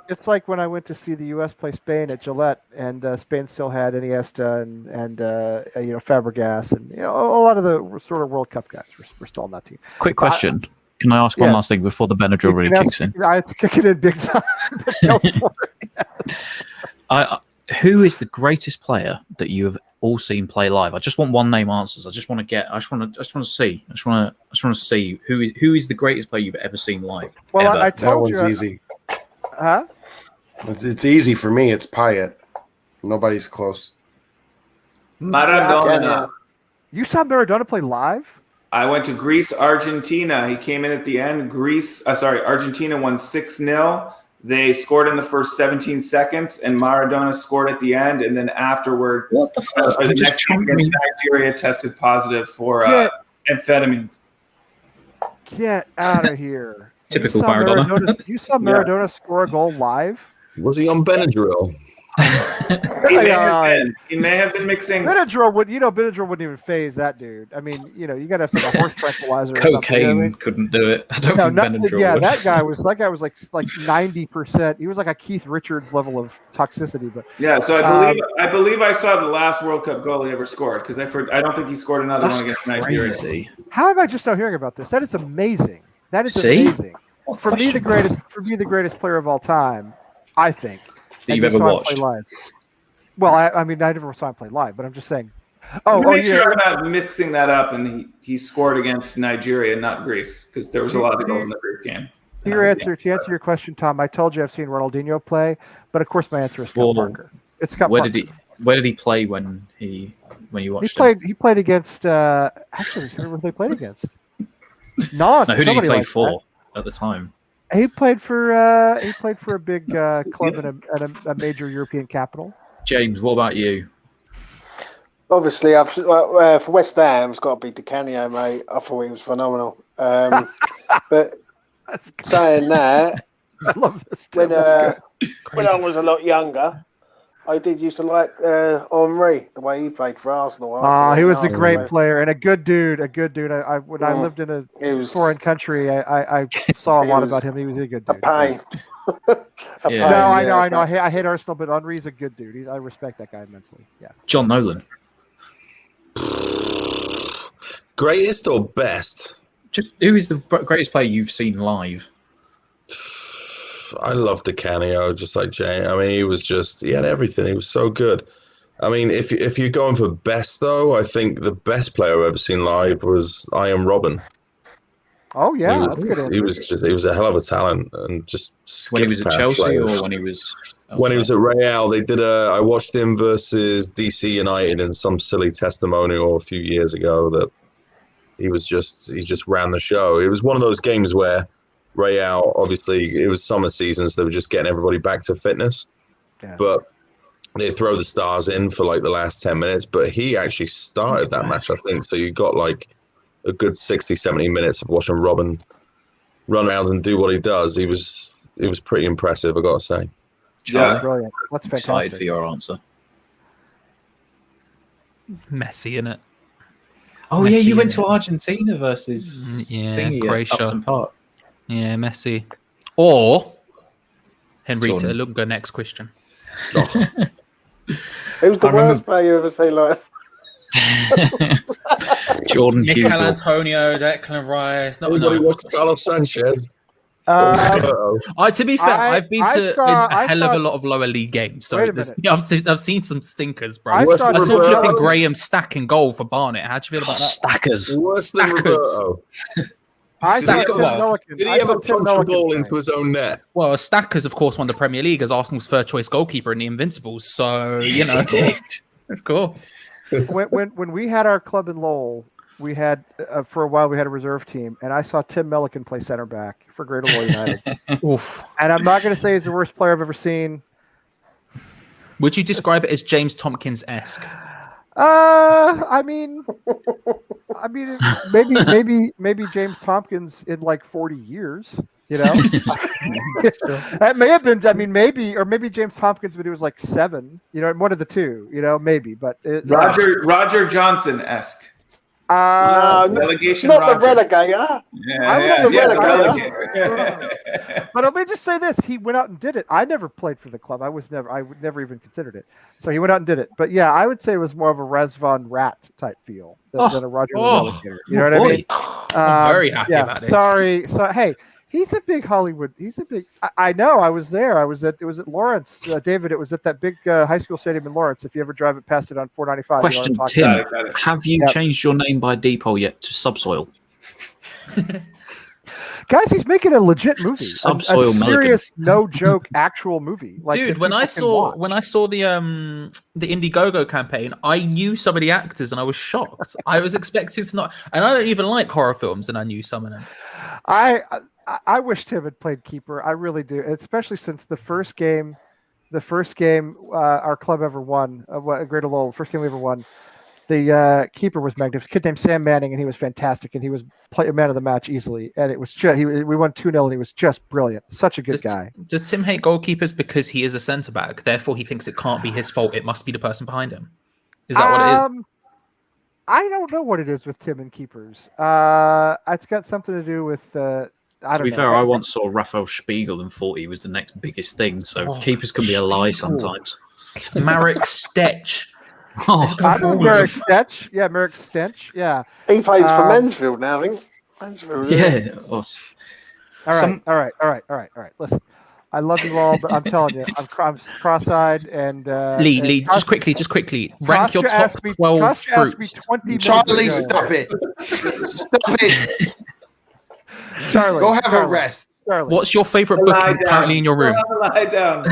It's like when I went to see the U.S. play Spain at Gillette, and Spain still had Iniesta and Fabregas, and a lot of the sort of World Cup guys were still on that team. Quick question: Can I ask one last thing before the Benadryl really kicks in? It's kicking in big time. Go for it. Who is the greatest player that you have all seen play live? I just want one name answers. I just want to see who is the greatest player you've ever seen live. Well, ever. I told that one's easy. Huh? It's easy for me. It's Payet. Nobody's close. Maradona. You saw Maradona play live? I went to Greece, Argentina. He came in at the end. Argentina won 6-0. They scored in the first 17 seconds, and Maradona scored at the end. And then afterward, what the fuck? the next game against Nigeria tested positive for amphetamines. Get out of here. Typical You saw Maradona. You saw Maradona score a goal live? Was he on Benadryl? He may have been mixing. Benadryl wouldn't even phase that dude. I mean, you got to have a horse tranquilizer. Or something, you know what I mean? Couldn't do it. I don't No, think Benadryl yeah, would. that guy was like 90%. He was like a Keith Richards level of toxicity. But Yeah, so I believe I saw the last World Cup goal he ever scored because I don't think he scored another That's one against Nigeria. crazy. how am I just now hearing about this? That is amazing. That is See? amazing. For me, the greatest player of all time, I think. That you've And ever you saw him watched. play live. Well, I mean, I never saw him play live, but I'm just saying. Make sure I'm not mixing that up. And he scored against Nigeria, not Greece, because there was a lot of goals in the Greece game. To answer your question, Tom, I told you I've seen Ronaldinho play, but of course my answer is Scott Well, Parker. It's Scott Where Parker. did he play when you watched He played against. Actually, who they played against? Nantes. No, who did he somebody play like for at the time? that. He played for a big club in a major European capital. James, what about you? Obviously, for West Ham, it's got to be Di Canio, mate. I thought he was phenomenal. But That's good. saying that, I love this. when, Tim. That's good. when I was a lot younger, I did used to like Henri, the way he played for Arsenal. He was a Arsenal, great mate. player and a good dude. I when I lived in a It was foreign country, I saw a He lot was about him. He was a good a dude. pain. A Yeah. No, pain, I know. yeah. I hate Arsenal, but Henri's a good dude. I respect that guy immensely. Yeah. John Nolan. Greatest or best? Just who is the greatest player you've seen live? I love Di Canio, just like Jay. I mean, he had everything. He was so good. I mean, if you're going for best, though, I think the best player I've ever seen live was Ian Robin. Oh yeah, he that's a good answer. he was a hell of a talent and just When he was skipped at past Chelsea players. or when he was When he was at Real, I watched him versus DC United in some silly testimonial a few years ago that he just ran the show. It was one of those games where Real, obviously, it was summer season, so they were just getting everybody back to fitness. Yeah. But they throw the stars in for like the last 10 minutes, but he actually started that match, I think. So you got like a good 60, 70 minutes of watching Robin run around and do what he does. It was pretty impressive, I got to say. Yeah. Brilliant. That's excited fantastic. for your answer. Messy, innit? Oh Messi, yeah, you went innit? to Argentina versus Yeah, Croatia. Croatia. Upton Park. Yeah, Messi. Or Henrita Jordan. Lunga, next question. Who's the I remember- worst player you ever seen live? Jordan Mikel Hugill. Antonio, Declan Rice. No, Anybody no. watch Carlos Sanchez? Um, To be fair, I've been to I a hell of saw- a lot of lower league games. So Wait a there's- minute. I've seen some stinkers, bro. I Worse saw than I saw Roberto? flipping Graham stacking goal for Barnet. How do you feel about that? Stackers. Worse than Stackers. Roberto. I saw Did he- Tim well, Milliken. Did I he saw ever Tim punch a Milliken ball play. into his own net? Well, Stackers, of course, won the Premier League as Arsenal's third choice goalkeeper in the Invincibles. So you know, of course. when we had our club in Lowell, we had for a while we had a reserve team, and I saw Tim Milliken play center back for Greater Lowell United. Oof. And I'm not going to say he's the worst player I've ever seen. Would you describe it as James Tompkins esque? I mean, maybe James Tompkins in like 40 years. You know, that may have been. I mean, maybe James Tompkins when he was like 7. You know, one of the two. You know, maybe. But Roger Johnson esque. No, Relegation not Roger. the relegator. Yeah, the yeah, relegator. But let me just say this: he went out and did it. I never played for the club. I would never even considered it. So he went out and did it. But yeah, I would say it was more of a Razvan Rat type feel than a Roger the Relegator. You know what I mean? I'm very happy about it. Sorry. So hey, he's a big Hollywood. He's a big. I know. I was there. It was at Lawrence, David. It was at that big high school stadium in Lawrence. If you ever drive it past it on 495. Question, you know what I'm talking Tim. about. Have you Yep. changed your name by Depot yet to Subsoil? Guys, he's making a legit movie. Subsoil a serious, no joke, actual movie. Like, Dude, that when I people can watch. saw the Indiegogo campaign, I knew some of the actors and I was shocked. I was expecting to not, and I don't even like horror films, and I knew some of them. I wish Tim had played keeper. I really do, especially since the first game our club ever won, Greater Lowell, first game we ever won. The keeper was magnificent. Kid named Sam Manning, and he was fantastic, and he was man of the match easily. And it was just we won 2-0, and he was just brilliant. Such a good guy. Does Tim hate goalkeepers because he is a centre back? Therefore, he thinks it can't be his fault. It must be the person behind him. Is that what it is? I don't know what it is with Tim and keepers. It's got something to do with. I don't know. To be fair, I once saw Raphael Spiegel and thought he was the next biggest thing. So keepers can be a lie sometimes. Marek Stech. I know Marek Stech. Yeah, Marek Stech. Yeah. He plays for Mansfield now, I think. Mansfield, yeah. All right. Listen, I love you all, but I'm telling you, I'm cross-eyed and. Lee, just quickly, rank your top 12 fruits. Charlie, stop it! Stop it! Charlie, go have a rest. Charlie. What's your favorite book currently in your room? Lie down.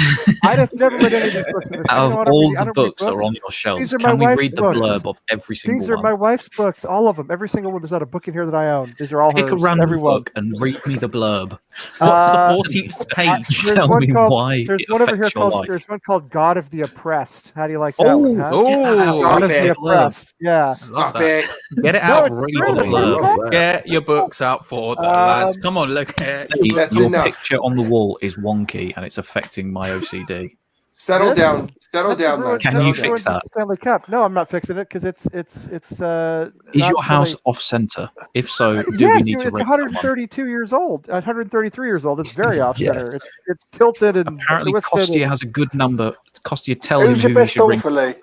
I've never read any of these books. Out of all the books that are on your shelves, can we read the blurb of every single one? These are my wife's books, all of them. Every single one. There's not a book in here that I own. These are all hers. Pick a random book and read me the blurb. What's the 14th page? Tell me why there's it one over here affects your called. life. There's one called God of the Oppressed. How do you like that one? Huh? God of the Oppressed. Yeah. Stop it. Get it out. No, Read it's the true. blurb. Get your books out for the lads. Come on, look at That's Your enough. picture on the wall is wonky and it's affecting my OCD. Settle down. Settle That's down. ruined- Can that's you ruined fix that? the Stanley Cup. No, I'm not fixing it because it's. Is not your house really- off center? If so, do Yes, we need to it's rent someone? 132 years old. 133 years old. It's very off center. It's tilted and Apparently, twisted. Kostya has a good number. Kostya, tell him Who's your who he best should ring. author, Lee?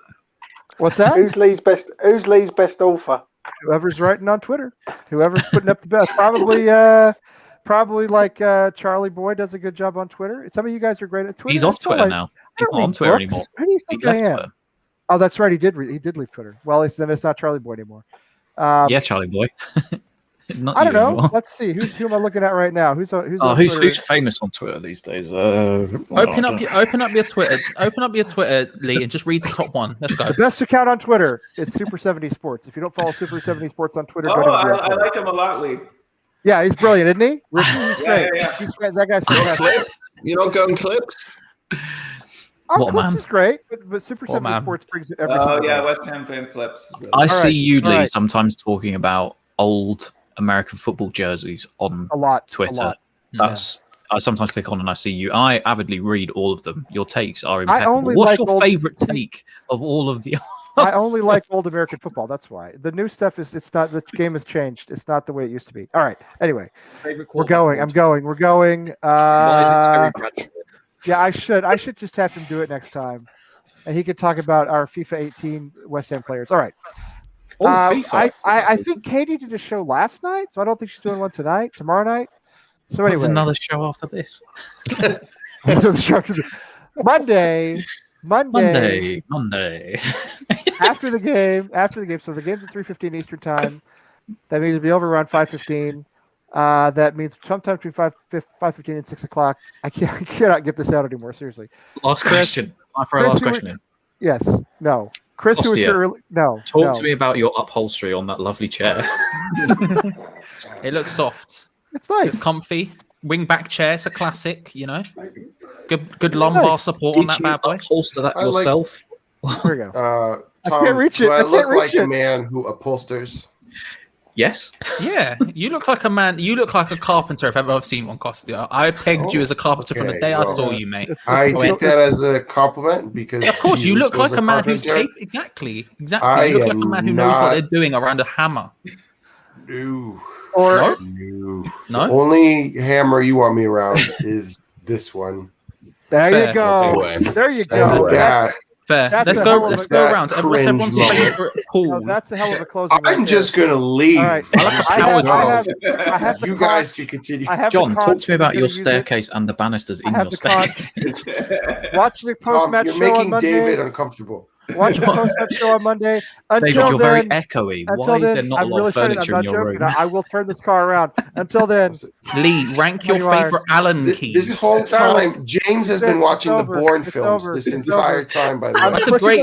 What's that? Who's Lee's best author? Whoever's writing on Twitter, whoever's putting up the best, probably like Charlie Boy does a good job on Twitter. Some of you guys are great at Twitter. He's off Twitter now. He's not on Twitter anymore. Who do you He think I left am? Twitter. Oh, that's right. He did leave Twitter. Well, then it's not Charlie Boy anymore. Yeah, Charlie boy. Not I don't you know. anymore. Let's see. Who am I looking at right now? Who's on Twitter? Who's famous on Twitter these days? Open up your Twitter. Open up your Twitter, Lee, and just read the top one. Let's go. The best account on Twitter is Super 70 Sports. If you don't follow Super 70 Sports on Twitter, go to I like him a lot, Lee. Yeah, he's brilliant, isn't he? Ricky, he's great. Yeah. That guy's fantastic. You're not going clips? Our What Clips man? is great, but Super What 70 man? Sports brings it every Oh single yeah, day. West Ham fan clips. I see right, you, all Lee, right. sometimes talking about old American football jerseys on A lot. Twitter. A lot. That's I sometimes click on and I see you. I avidly read all of them. Your takes are I impeccable. only What's like your old- favorite take of all of the? I only like old American football. That's why. The new stuff it's not. The game has changed. It's not the way it used to be. All right. Anyway, Favorite we're going. We're going. Why is it Terry Bradshaw? Yeah, I should just have him do it next time, and he could talk about our FIFA 18 West Ham players. All right. Oh, FIFA. I think Katie did a show last night, so I don't think she's doing one tomorrow night. So anyway, There's another show after this. Monday. after the game. So the game's at 3:15 Eastern time. That means it'll be over around 5:15. That means sometime between 5:15 and 6 o'clock. I cannot get this out anymore. Seriously. Last question. Time for a Chris, last who were- question. In. Yes. No. Chris, who was Kostya, here early? No. Talk no. to me about your upholstery on that lovely chair. It looks soft. It's nice. It's comfy. Wing back chair. It's a classic. You know. Good lumbar nice. support on Did that you bad boy. upholster that I like- yourself? Here we go. Tom, can't reach it. do I I can't look reach like a it. man who upholsters? Yes. Yeah, you look like a man. You look like a carpenter if I've ever seen one, Kostya. I pegged you as a carpenter from the Okay, day I well, saw you, mate. I It's- take that as a compliment because Of course, you Jesus look was like a man who's carpenter. exactly. I You look like a am man who knows what not- they're doing around a hammer. No. Or No? No. No? The only hammer you want me around is this one. there Fair. you go. Anyway. There you And go. that, Fair. That's Let's a go. hell of Let's a- go that around. What's cringe everyone's moment. favorite pool? No, that's a hell of a closing. I'm right just there. gonna leave. All right. I have the You con- guys can continue. I have John, the talk con- to me about you're your gonna use it. staircase and the banisters I in have your the con- staircase. Watch the post-match You're show on making Monday. David uncomfortable. Watch the post-match show on Monday. David, Until you're very then, echoey. until Why is then, there not a I'm lot really of sorry. I'm furniture not in your joking. room? I will turn this car around. Until then, Lee, rank your 21. favorite Allen keys. This whole time, James has been watching the over. Bourne It's films over. this It's entire over. time. By the I'm way, That's a clicking great